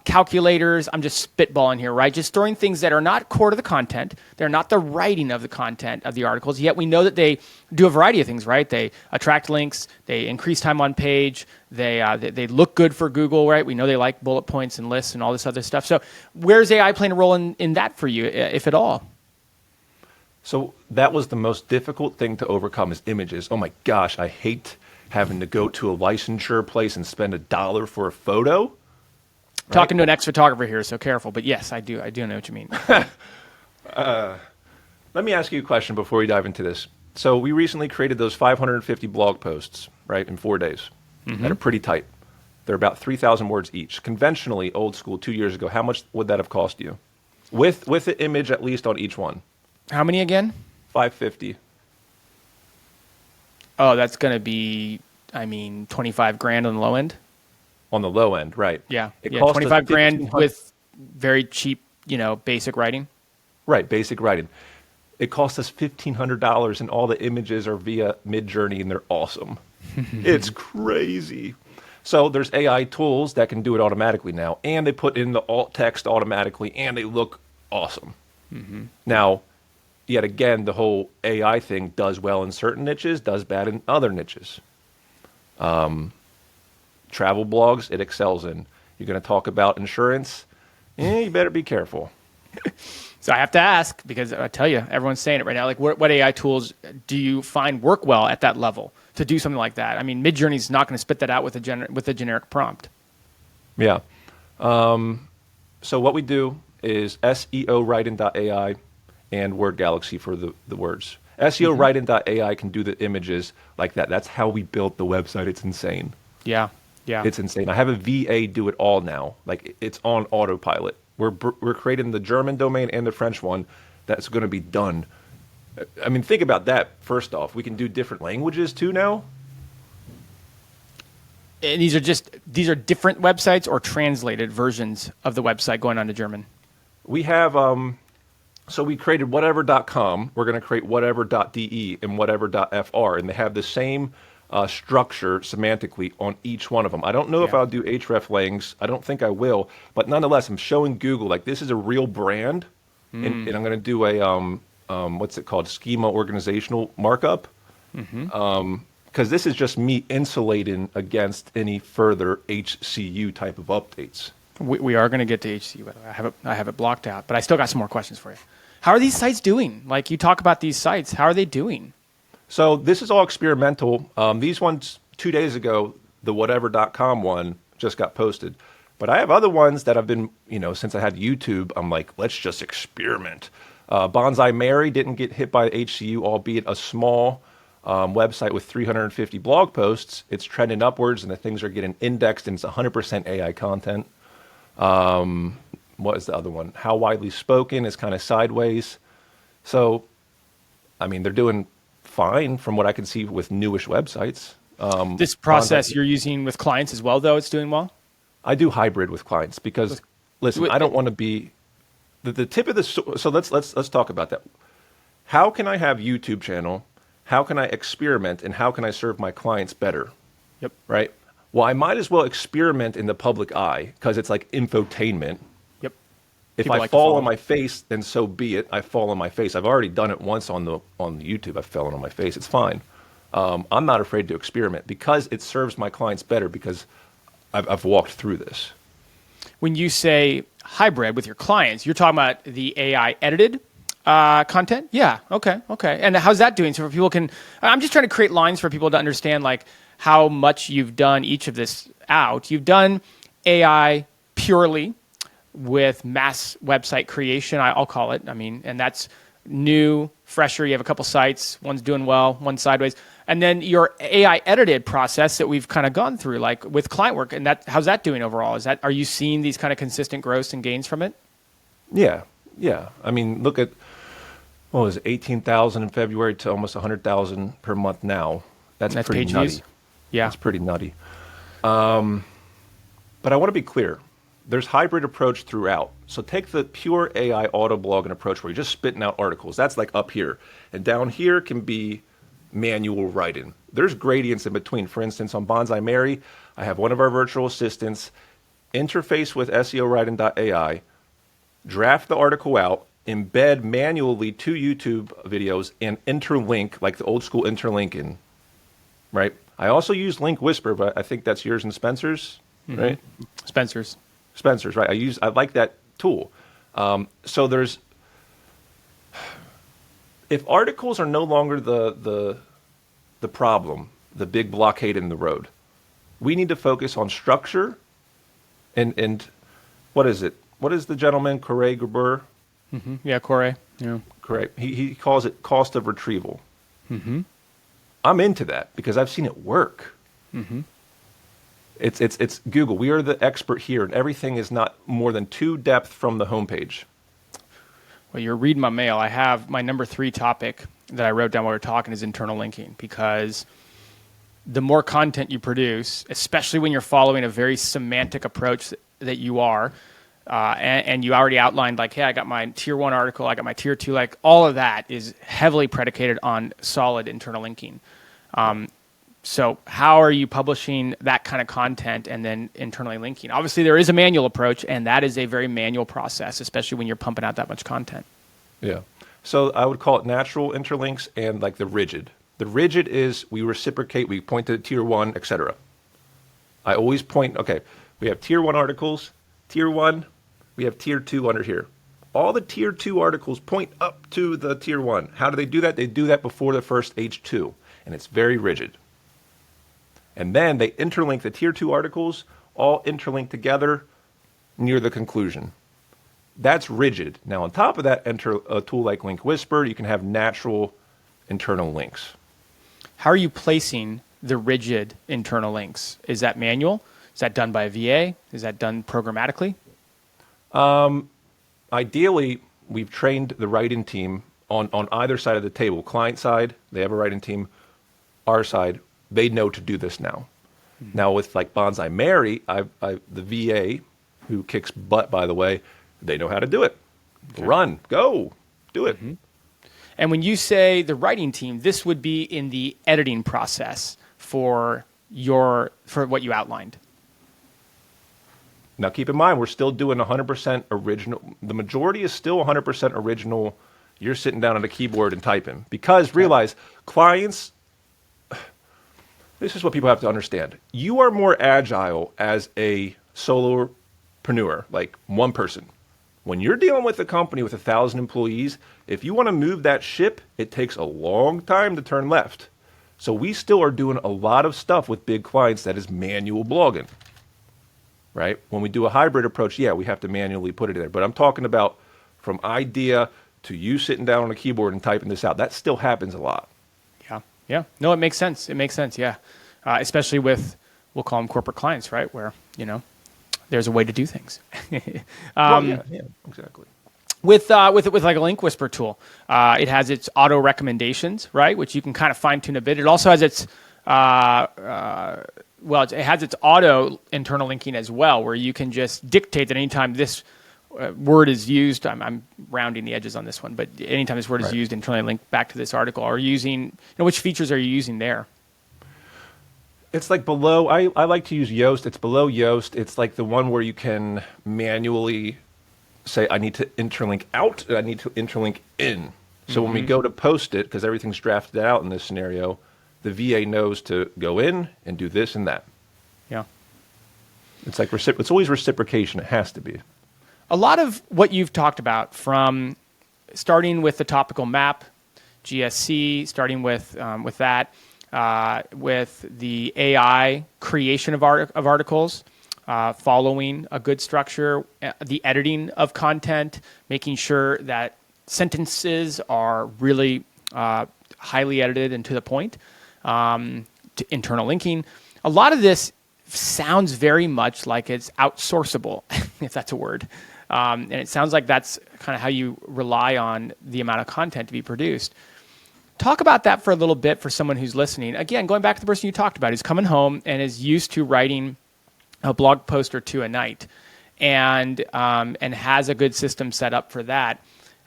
calculators. I'm just spitballing here, right? Just throwing things that are not core to the content. They're not the writing of the content of the articles, yet we know that they do a variety of things, right? They attract links. They increase time on page. They look good for Google, right? We know they like bullet points and lists and all this other stuff. So where's AI playing a role in that for you, if at all? So that was the most difficult thing to overcome, is images. Oh my gosh, I hate having to go to a licensure place and spend $1 for a photo. Right? Talking to an ex-photographer here, so careful. But yes, I do know what you mean. Let me ask you a question before we dive into this. So we recently created those 550 blog posts, right, in 4 days that are pretty tight. They're about 3,000 words each. Conventionally, old school, 2 years ago, how much would that have cost you? With the image at least on each one. How many again? 550. Oh, that's going to be, 25 grand on the low end. On the low end, right. Yeah. It yeah, cost 25 us grand with very cheap, basic writing. Right, basic writing. It cost us $1,500 and all the images are via Midjourney and they're awesome. It's crazy. So there's AI tools that can do it automatically now, and they put in the alt text automatically, and they look awesome. Now, yet again, the whole AI thing does well in certain niches, does bad in other niches. Travel blogs, it excels in. You're going to talk about insurance, you better be careful. So I have to ask, because I tell you, everyone's saying it right now, like what AI tools do you find work well at that level to do something like that? Midjourney's not going to spit that out with a generic prompt. Yeah. So what we do is SEO writing.ai and Word Galaxy for the words. SEO writing.ai can do the images like that. That's how we built the website. It's insane. Yeah. It's insane. I have a VA do it all now. Like, it's on autopilot. We're creating the German domain and the French one that's going to be done. Think about that. First off, we can do different languages too now. And these are different websites or translated versions of the website going on to German. We have so we created whatever.com. We're going to create whatever.de and whatever.fr, and they have the same structure semantically on each one of them. I don't know if I'll do hreflangs. I don't think I will, but nonetheless, I'm showing Google like this is a real brand, and I'm going to do a what's it called, schema organizational markup, because this is just me insulating against any further HCU type of updates. We are going to get to HCU, by the way. I have it blocked out, but I still got some more questions for you. How are these sites doing? Like, you talk about these sites, how are they doing? So this is all experimental. These ones 2 days ago, the whatever.com one just got posted. But I have other ones that I've been, since I had YouTube, I'm like, let's just experiment. Bonsai Mary didn't get hit by HCU, albeit a small website with 350 blog posts. It's trending upwards and the things are getting indexed and it's 100% AI content. What is the other one? How Widely Spoken is kind of sideways. So, they're doing fine from what I can see with newish websites. This process you're using with clients as well, though, it's doing well? I do hybrid with clients because, listen, I don't want to be the tip of the so let's talk about that. How can I have YouTube channel? How can I experiment, and how can I serve my clients better? Yep. Right. Well, I might as well experiment in the public eye because it's like infotainment. Yep. If People I like fall on my face, then so be it. I fall on my face. I've already done it once on the YouTube. I've fallen on my face. It's fine. I'm not afraid to experiment because it serves my clients better because I've walked through this. When you say hybrid with your clients, you're talking about the AI edited content? Yeah. Okay. And how's that doing? So for people I'm just trying to create lines for people to understand like how much you've done each of this out. You've done AI purely with mass website creation, I'll call it. And that's new, fresher. You have a couple sites. One's doing well, one's sideways. And then your AI edited process that we've kind of gone through, like with client work. And how's that doing overall? Are you seeing these kind of consistent growths and gains from it? Yeah. Look at, what was it, 18,000 in February to almost 100,000 per month now. That's pretty page nutty. views? Yeah. That's pretty nutty. But I want to be clear. There's hybrid approach throughout. So take the pure AI auto blogging approach where you're just spitting out articles. That's like up here. And down here can be manual writing. There's gradients in between. For instance, on Bonsai Mary, I have one of our virtual assistants interface with SEO writing.ai, draft the article out, embed manually 2 YouTube videos, and interlink, like the old school interlinking, right? I also use Link Whisper, but I think that's yours and Spencer's, right? Spencer's, right? I like that tool. So if articles are no longer the problem, the big blockade in the road. We need to focus on structure and what is it? What is the gentleman, Corey Gerber? Yeah, Corey. Yeah. Correct. He calls it cost of retrieval. I'm into that because I've seen it work. It's Google. We are the expert here, and everything is not more than 2 depth from the homepage. Well, you're reading my mail. I have my number 3 topic that I wrote down while we were talking is internal linking, because the more content you produce, especially when you're following a very semantic approach that you are, and you already outlined like, hey, I got my tier 1 article, I got my tier 2, like all of that is heavily predicated on solid internal linking. So how are you publishing that kind of content and then internally linking? Obviously, there is a manual approach, and that is a very manual process, especially when you're pumping out that much content. Yeah. So I would call it natural interlinks and like the rigid. The rigid is we reciprocate, we point to tier 1, etc. I always point, okay, we have tier 1 articles, tier 1, we have tier 2 under here. All the tier 2 articles point up to the tier 1. How do they do that? They do that before the first H2, and it's very rigid. And then they interlink the tier 2 articles, all interlink together near the conclusion. That's rigid. Now, on top of that, enter a tool like Link Whisper. You can have natural internal links. How are you placing the rigid internal links? Is that manual? Is that done by a VA? Is that done programmatically? Ideally, we've trained the writing team on either side of the table. Client side, they have a writing team. Our side, they know to do this now. Now with like Bonsai Mary, the VA, who kicks butt, by the way, they know how to do it. Okay. Run, go, do it. And when you say the writing team, this would be in the editing process for what you outlined. Now keep in mind, we're still doing 100% original. The majority is still 100% original. You're sitting down on a keyboard and typing. Because realize, clients, this is what people have to understand. You are more agile as a solopreneur, like one person. When you're dealing with a company with 1,000 employees, if you want to move that ship, it takes a long time to turn left. So we still are doing a lot of stuff with big clients that is manual blogging, right? When we do a hybrid approach, yeah, we have to manually put it in there. But I'm talking about from idea to you sitting down on a keyboard and typing this out. That still happens a lot. Yeah. No, it makes sense. It makes sense, yeah. Especially with, we'll call them corporate clients, right? Where, there's a way to do things. Yeah, exactly. With like a Link Whisper tool, it has its auto recommendations, right? Which you can kind of fine tune a bit. It also has its, it has its auto internal linking as well, where you can just dictate that anytime this word is used, I'm rounding the edges on this one, but anytime this word is used, internally link back to this article. Are you using, which features are you using there? It's like below, I like to use Yoast. It's below Yoast. It's like the one where you can manually say, I need to interlink out, and I need to interlink in. So when we go to post it, because everything's drafted out in this scenario, the VA knows to go in and do this and that. Yeah. It's like, it's always reciprocation. It has to be. A lot of what you've talked about, from starting with the topical map, GSC, starting with that, with the AI creation of articles, following a good structure, the editing of content, making sure that sentences are really highly edited and to the point, to internal linking. A lot of this sounds very much like it's outsourceable, if that's a word. And it sounds like that's kind of how you rely on the amount of content to be produced. Talk about that for a little bit for someone who's listening. Again, going back to the person you talked about, who's coming home and is used to writing a blog post or two a night, and has a good system set up for that.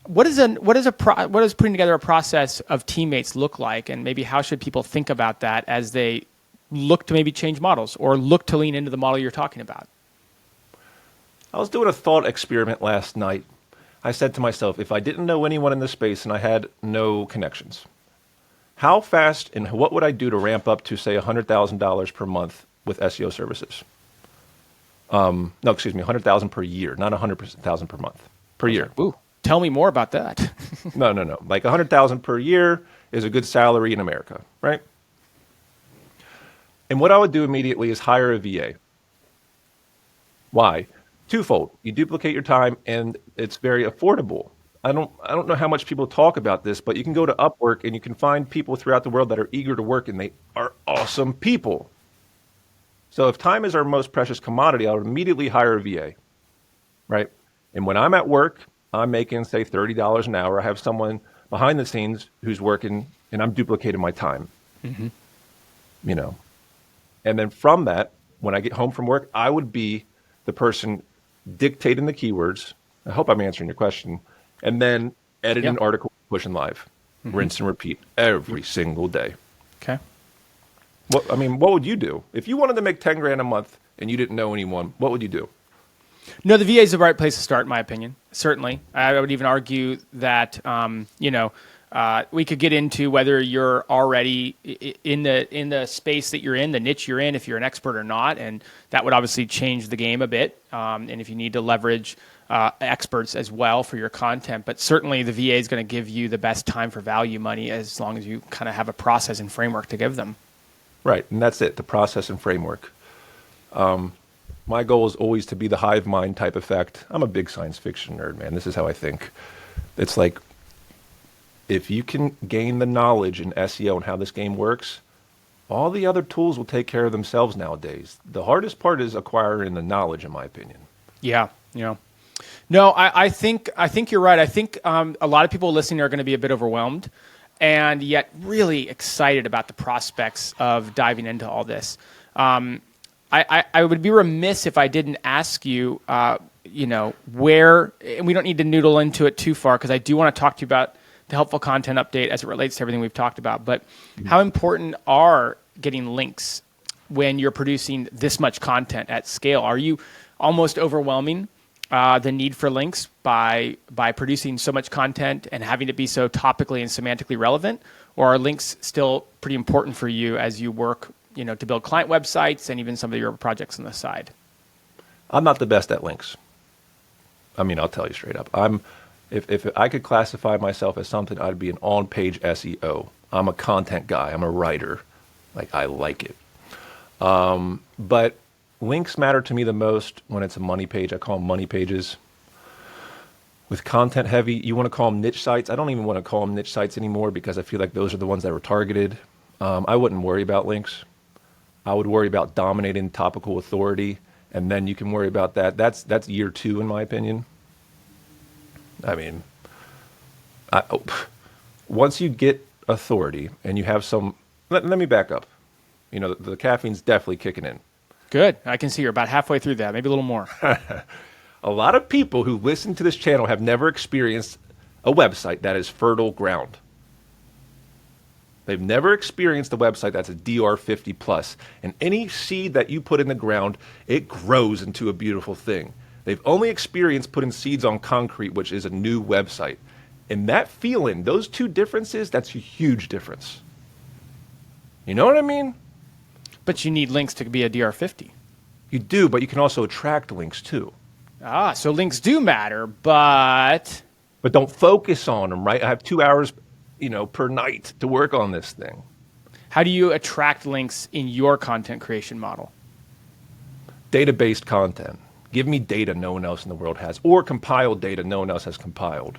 What does putting together a process of teammates look like, and maybe how should people think about that as they look to maybe change models or look to lean into the model you're talking about? I was doing a thought experiment last night. I said to myself, if I didn't know anyone in this space and I had no connections, how fast and what would I do to ramp up to, say, $100,000 per month with SEO services? $100,000 per year, not $100,000 per month, per year. Ooh, tell me more about that. No. Like $100,000 per year is a good salary in America, right? And what I would do immediately is hire a VA. Why? Twofold. You duplicate your time and it's very affordable. I don't know how much people talk about this, but you can go to Upwork and you can find people throughout the world that are eager to work, and they are awesome people. So if time is our most precious commodity, I would immediately hire a VA, right? And when I'm at work, I'm making, say, $30 an hour. I have someone behind the scenes who's working, and I'm duplicating my time, you know. And then from that, when I get home from work, I would be the person dictating the keywords. I hope I'm answering your question. And then edit an article, pushing live, rinse and repeat every single day. Okay. What would you do? If you wanted to make 10 grand a month and you didn't know anyone, what would you do? No, the VA is the right place to start, in my opinion. Certainly. I would even argue that, we could get into whether you're already in the space that you're in, the niche you're in, if you're an expert or not, and that would obviously change the game a bit. And if you need to leverage experts as well for your content, but certainly the VA is going to give you the best time for value money as long as you kind of have a process and framework to give them. Right, and that's it, the process and framework. My goal is always to be the hive mind type effect. I'm a big science fiction nerd, man. This is how I think. It's like, if you can gain the knowledge in SEO and how this game works, all the other tools will take care of themselves nowadays. The hardest part is acquiring the knowledge, in my opinion. Yeah. No, I think you're right. I think a lot of people listening are going to be a bit overwhelmed, and yet really excited about the prospects of diving into all this. I would be remiss if I didn't ask you, where, and we don't need to noodle into it too far because I do want to talk to you about the helpful content update as it relates to everything we've talked about. But how important are getting links when you're producing this much content at scale? Are you almost overwhelming the need for links by producing so much content and having it be so topically and semantically relevant? Or are links still pretty important for you as you work, to build client websites and even some of your projects on the side? I'm not the best at links. I'll tell you straight up. If I could classify myself as something, I'd be an on-page SEO. I'm a content guy. I'm a writer. I like it. But links matter to me the most when it's a money page. I call them money pages. With content heavy, you want to call them niche sites. I don't even want to call them niche sites anymore because I feel like those are the ones that were targeted. I wouldn't worry about links. I would worry about dominating topical authority, and then you can worry about that. That's year 2, in my opinion. Once you get authority and you have some, let me back up. The caffeine's definitely kicking in. Good. I can see you're about halfway through that, maybe a little more. A lot of people who listen to this channel have never experienced a website that is fertile ground. They've never experienced a website that's a DR50 plus. And any seed that you put in the ground, it grows into a beautiful thing. They've only experienced putting seeds on concrete, which is a new website. And that feeling, those two differences, that's a huge difference. You know what I mean? But you need links to be a DR50. You do, but you can also attract links too. So links do matter, but don't focus on them, right? I have 2 hours, per night to work on this thing. How do you attract links in your content creation model? Data-based content. Give me data no one else in the world has, or compiled data no one else has compiled.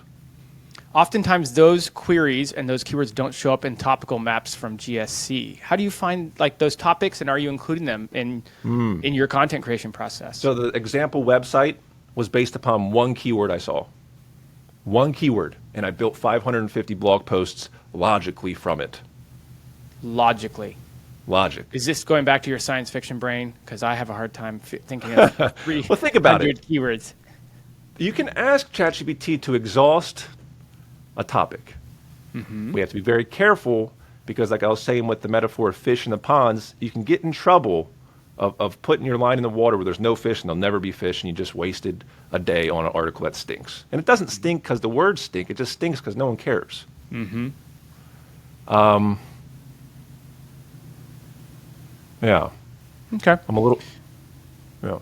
Oftentimes those queries and those keywords don't show up in topical maps from GSC. How do you find those topics, and are you including them in your content creation process? So the example website was based upon one keyword I saw. One keyword, and I built 550 blog posts logically from it. Logically. Logic. Is this going back to your science fiction brain? Because I have a hard time thinking of well, think about it. Keywords. You can ask ChatGPT to exhaust a topic. We have to be very careful because, like I was saying with the metaphor of fish in the ponds, you can get in trouble of putting your line in the water where there's no fish and there'll never be fish, and you just wasted a day on an article that stinks. And it doesn't stink because the words stink. It just stinks because no one cares. Yeah. Okay. I'm a little. Yeah.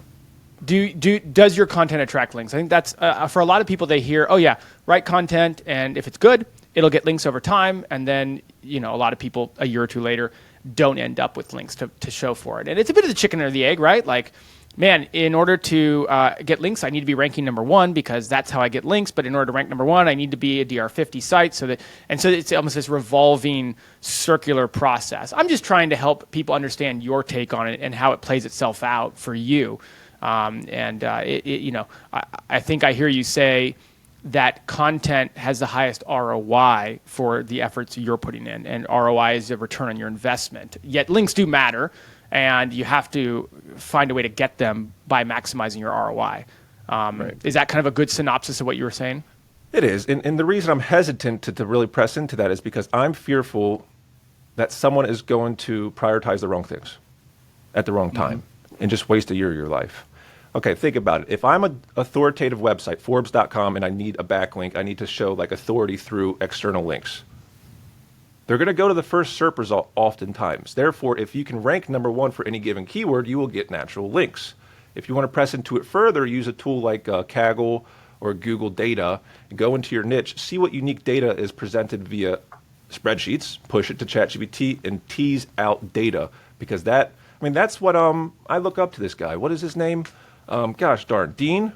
Does your content attract links? I think that's for a lot of people. They hear, oh yeah, write content, and if it's good, it'll get links over time. And then a lot of people a year or two later don't end up with links to show for it. And it's a bit of the chicken or the egg, right? Like, man, in order to get links, I need to be ranking number one because that's how I get links. But in order to rank number one, I need to be a DR50 site. So it's almost this revolving circular process. I'm just trying to help people understand your take on it and how it plays itself out for you. I think I hear you say that content has the highest ROI for the efforts you're putting in, and ROI is a return on your investment. Yet links do matter, and you have to find a way to get them by maximizing your ROI. Right. Is that kind of a good synopsis of what you were saying? It is. And the reason I'm hesitant to really press into that is because I'm fearful that someone is going to prioritize the wrong things at the wrong time and just waste a year of your life. Okay, think about it. If I'm an authoritative website, Forbes.com, and I need a backlink, I need to show like authority through external links. They're going to go to the first SERP result oftentimes. Therefore, if you can rank number one for any given keyword, you will get natural links. If you want to press into it further, use a tool like Kaggle or Google Data, go into your niche, see what unique data is presented via spreadsheets, push it to ChatGPT, and tease out data. Because that's what I look up to this guy. What is his name? Gosh darn, Dean?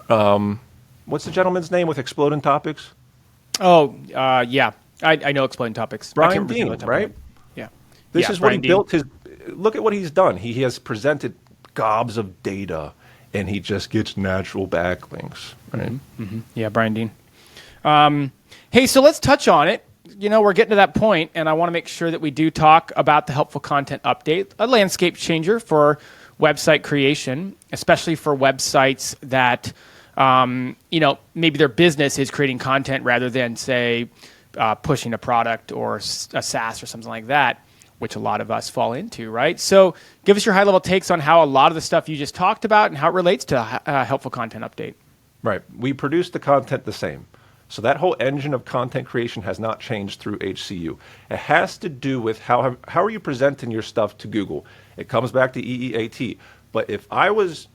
What's the gentleman's name with Exploding Topics? Oh, yeah. I know Exploding Topics. Brian Dean, right? Yeah. This is Brian what he built look at what he's done. He has presented gobs of data, and he just gets natural backlinks, right? Mm-hmm. Yeah, Brian Dean. Hey, so let's touch on it. We're getting to that point, and I want to make sure that we do talk about the Helpful Content Update, a landscape changer for website creation, especially for websites that, maybe their business is creating content rather than, say, pushing a product or a SaaS or something like that, which a lot of us fall into, right? So give us your high-level takes on how a lot of the stuff you just talked about and how it relates to Helpful Content Update. Right. We produce the content the same. So that whole engine of content creation has not changed through HCU. It has to do with how are you presenting your stuff to Google. It comes back to EEAT. But if I was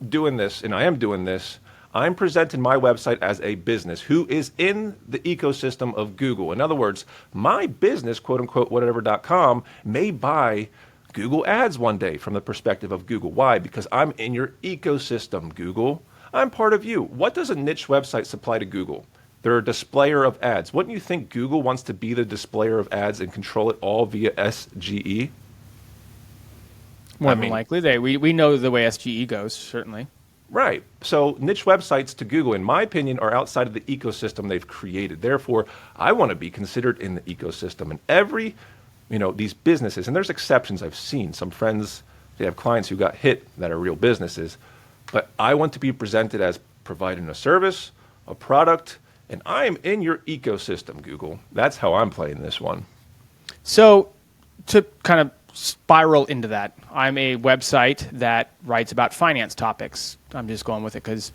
doing this, and I am doing this, I'm presenting my website as a business who is in the ecosystem of Google. In other words, my business, quote unquote, whatever.com, may buy Google ads one day from the perspective of Google. Why? Because I'm in your ecosystem, Google. I'm part of you. What does a niche website supply to Google? They're a displayer of ads. Wouldn't you think Google wants to be the displayer of ads and control it all via SGE? More than likely. We know the way SGE goes, certainly. Right. So niche websites to Google, in my opinion, are outside of the ecosystem they've created. Therefore, I want to be considered in the ecosystem. And every, these businesses, and there's exceptions I've seen. Some friends, they have clients who got hit that are real businesses. But I want to be presented as providing a service, a product, and I am in your ecosystem, Google. That's how I'm playing this one. So to kind of spiral into that, I'm a website that writes about finance topics. I'm just going with it because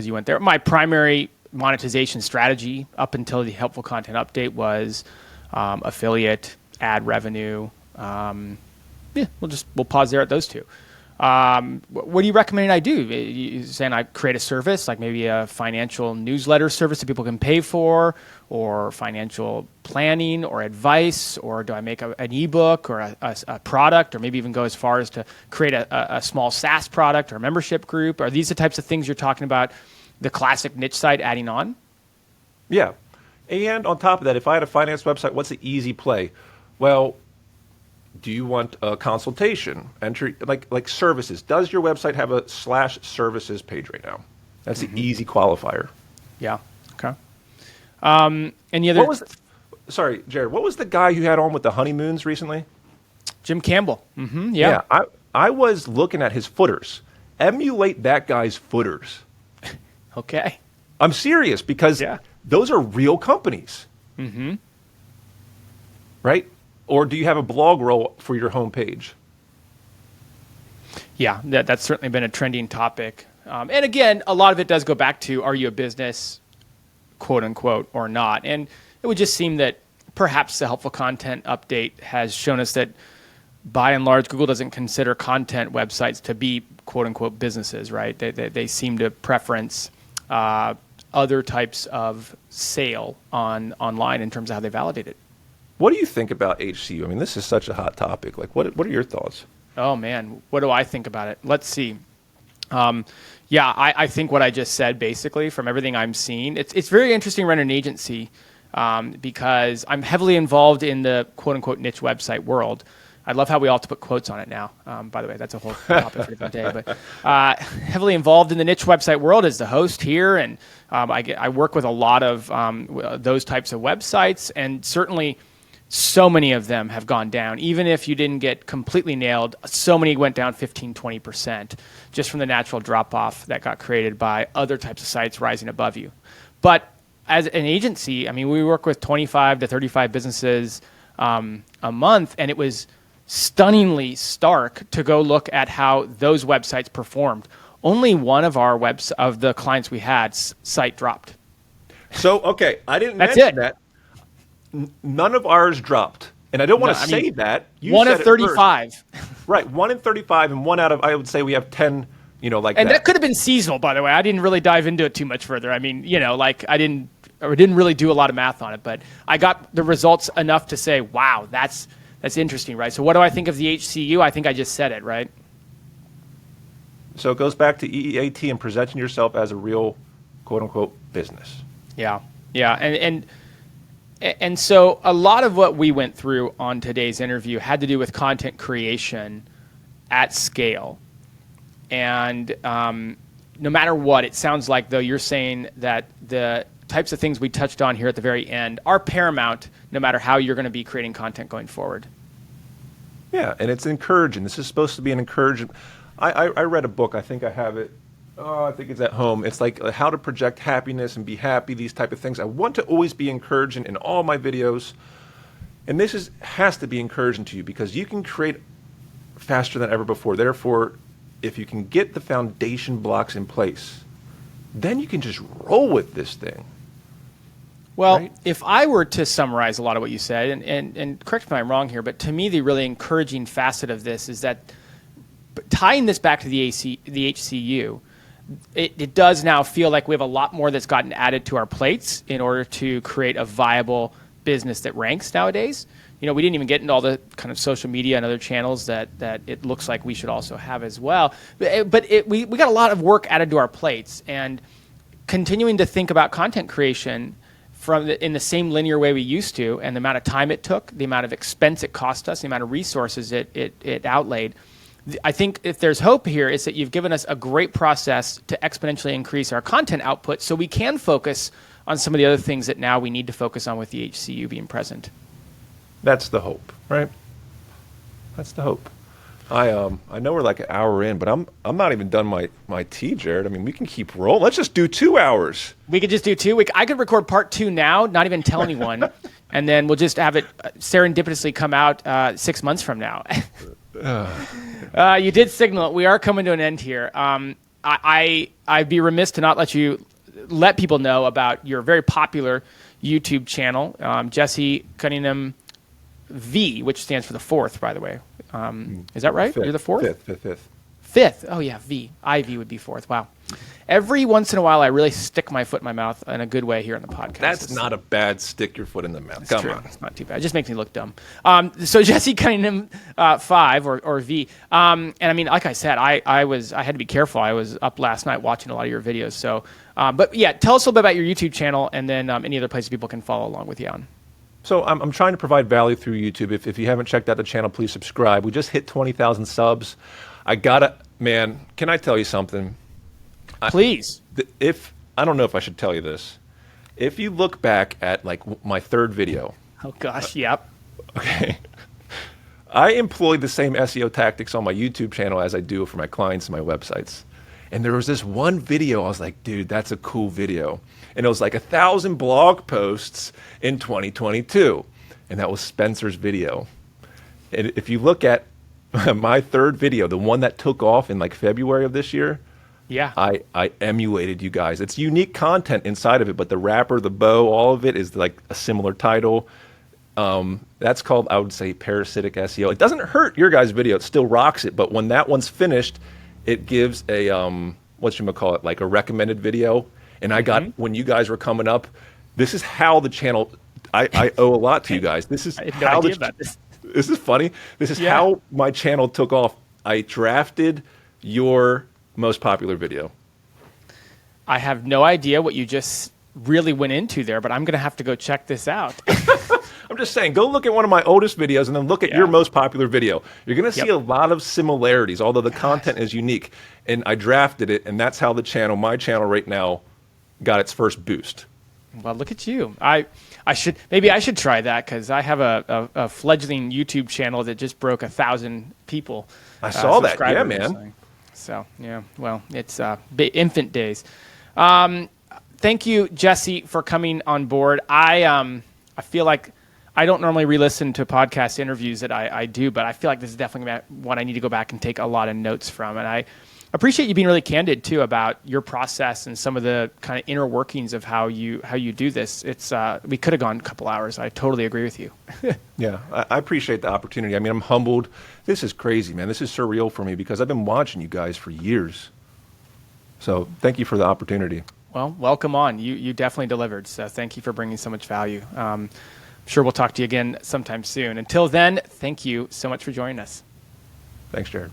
you went there. My primary monetization strategy up until the Helpful Content Update was affiliate, ad revenue. We'll pause there at those two. What do you recommend I do? You saying I create a service, like maybe a financial newsletter service that people can pay for, or financial planning or advice, or do I make an ebook or a product, or maybe even go as far as to create a small SaaS product or a membership group? Are these the types of things you're talking about, the classic niche site adding on? Yeah. And on top of that, if I had a finance website, what's the easy play? Well, do you want a consultation? Entry like services. Does your website have a /services page right now? That's the easy qualifier. Yeah. Okay. Any other? Sorry, Jared. What was the guy you had on with the honeymoons recently? Jim Campbell. Mm-hmm. Yeah. I was looking at his footers. Emulate that guy's footers. Okay. I'm serious because those are real companies. Mm-hmm. Right? Or do you have a blog roll for your homepage? Yeah, that's certainly been a trending topic. And again, a lot of it does go back to, are you a business, quote unquote, or not? And it would just seem that perhaps the Helpful Content Update has shown us that by and large, Google doesn't consider content websites to be, quote unquote, businesses, right? They seem to preference other types of sale online in terms of how they validate it. What do you think about HCU? I mean, this is such a hot topic. Like, what are your thoughts? Oh man, what do I think about it? Let's see. Yeah, I think what I just said, basically, from everything I'm seeing, it's very interesting running an agency because I'm heavily involved in the quote-unquote niche website world. I love how we all put quotes on it now. By the way, that's a whole topic for a different day. But heavily involved in the niche website world as the host here, and I work with a lot of those types of websites, and certainly so many of them have gone down. Even if you didn't get completely nailed, so many went down 15, 20% just from the natural drop-off that got created by other types of sites rising above you. But as an agency, I mean, we work with 25 to 35 businesses a month, and it was stunningly stark to go look at how those websites performed. Only one of our of the clients we had site dropped. So, okay, I didn't That's mention it. that. None of ours dropped. And I don't want to say that. You one said of 35. Right, 1 in 35 and 1 out of, I would say we have 10, like and that. that could have been seasonal, by the way. I didn't really dive into it too much further. I mean, I didn't really do a lot of math on it, but I got the results enough to say, wow, that's interesting, right? So what do I think of the HCU? I think I just said it, right? So it goes back to EEAT and presenting yourself as a real, quote unquote, business. Yeah. And so a lot of what we went through on today's interview had to do with content creation at scale. And no matter what, it sounds like, though, you're saying that the types of things we touched on here at the very end are paramount no matter how you're going to be creating content going forward. Yeah, and it's encouraging. This is supposed to be an encouraging. I read a book. I think I have it. Oh, I think it's at home. It's like how to project happiness and be happy, these type of things. I want to always be encouraging in all my videos. And this has to be encouraging to you because you can create faster than ever before. Therefore, if you can get the foundation blocks in place, then you can just roll with this thing. Well, right? If I were to summarize a lot of what you said, and correct me if I'm wrong here, but to me the really encouraging facet of this is that tying this back to the HCU, it does now feel like we have a lot more that's gotten added to our plates in order to create a viable business that ranks nowadays. We didn't even get into all the kind of social media and other channels that it looks like we should also have as well. But we got a lot of work added to our plates, and continuing to think about content creation in the same linear way we used to, and the amount of time it took, the amount of expense it cost us, the amount of resources it outlaid. I think if there's hope here, it's that you've given us a great process to exponentially increase our content output so we can focus on some of the other things that now we need to focus on with the HCU being present. That's the hope, right? That's the hope. I know we're like an hour in, but I'm not even done my tea, Jared. I mean, we can keep rolling. Let's just do 2 hours. We could just do 2. I could record part 2 now, not even tell anyone, and then we'll just have it serendipitously come out 6 months from now. You did signal it. We are coming to an end here. I'd be remiss to not let people know about your very popular YouTube channel, Jesse Cunningham V, which stands for the 4th, by the way. Is that right? Fifth. You're the 4th? Fifth. 5th. Oh, yeah, V. IV would be 4th. Wow. Every once in a while, I really stick my foot in my mouth in a good way here on the podcast. That's not a bad stick your foot in the mouth. Come on. It's not too bad. It just makes me look dumb. So Jesse Cunningham 5 or V. And I mean, like I said, I had to be careful. I was up last night watching a lot of your videos. So, but yeah, tell us a little bit about your YouTube channel and then any other places people can follow along with you on. So I'm trying to provide value through YouTube. If you haven't checked out the channel, please subscribe. We just hit 20,000 subs. Man, can I tell you something? Please. I don't know if I should tell you this. If you look back at like my 3rd video. Oh gosh, yep. Okay. I employ the same SEO tactics on my YouTube channel as I do for my clients and my websites. And there was this one video, I was like, dude, that's a cool video. And it was like 1,000 blog posts in 2022. And that was Spencer's video. And if you look at my 3rd video, the one that took off in like February of this year, yeah, I emulated you guys. It's unique content inside of it, but the wrapper, the bow, all of it is like a similar title. That's called, I would say, parasitic SEO. It doesn't hurt your guys' video. It still rocks it. But when that one's finished, it gives a, like a recommended video. And I got, when you guys were coming up, this is how the channel I owe a lot to you guys. This is I had no how idea about this. This is funny. This is Yeah. how my channel took off. I drafted your most popular video. I have no idea what you just really went into there, but I'm going to have to go check this out. I'm just saying, go look at one of my oldest videos and then look at your most popular video. You're going to see a lot of similarities, although the content is unique. And I drafted it, and that's how my channel right now, got its first boost. Well, look at you. Maybe I should try that, because I have a fledgling YouTube channel that just broke 1,000 people. I saw that. Yeah, subscribers. man. So, yeah, well, it's infant days. Thank you, Jesse, for coming on board. I feel like I don't normally re-listen to podcast interviews that I do, but I feel like this is definitely one I need to go back and take a lot of notes from. And I appreciate you being really candid too about your process and some of the kind of inner workings of how you do this. It's we could have gone a couple hours. I totally agree with you. Yeah, I appreciate the opportunity. I mean, I'm humbled. This is crazy, man. This is surreal for me because I've been watching you guys for years. So thank you for the opportunity. Well, welcome on. You definitely delivered. So thank you for bringing so much value. I'm sure we'll talk to you again sometime soon. Until then, thank you so much for joining us. Thanks, Jared.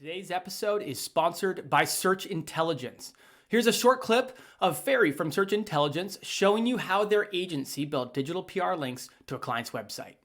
Today's episode is sponsored by Search Intelligence. Here's a short clip of Ferry from Search Intelligence showing you how their agency built digital PR links to a client's website.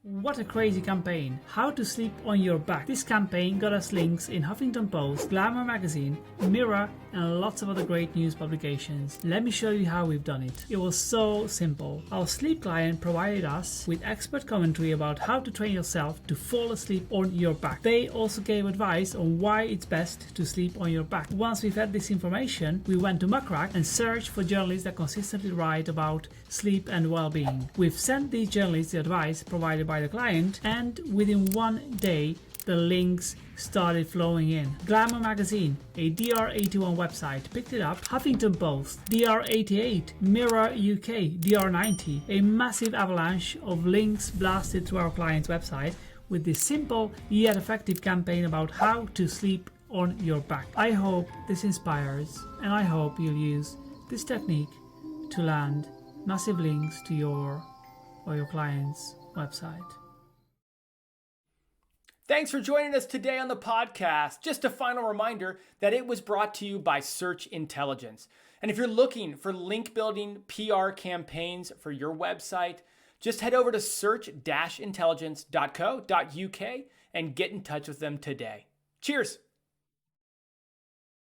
What a crazy campaign. How to sleep on your back. This campaign got us links in Huffington Post, Glamour magazine, Mirror, and lots of other great news publications. Let me show you how we've done it. It was so simple. Our sleep client provided us with expert commentary about how to train yourself to fall asleep on your back. They also gave advice on why it's best to sleep on your back. Once we've had this information, we went to Muckrack and searched for journalists that consistently write about sleep and well-being. We've sent these journalists the advice provided by the client, and within 1 day the links started flowing in. Glamour magazine, a DR81 website, picked it up. Huffington Post, DR88, Mirror UK, DR90. A massive avalanche of links blasted to our client's website with this simple yet effective campaign about how to sleep on your back. I hope this inspires, and I hope you'll use this technique to land massive links to your or your client's website. Thanks for joining us today on the podcast. Just a final reminder that it was brought to you by Search Intelligence. And if you're looking for link building PR campaigns for your website, just head over to search-intelligence.co.uk and get in touch with them today. Cheers.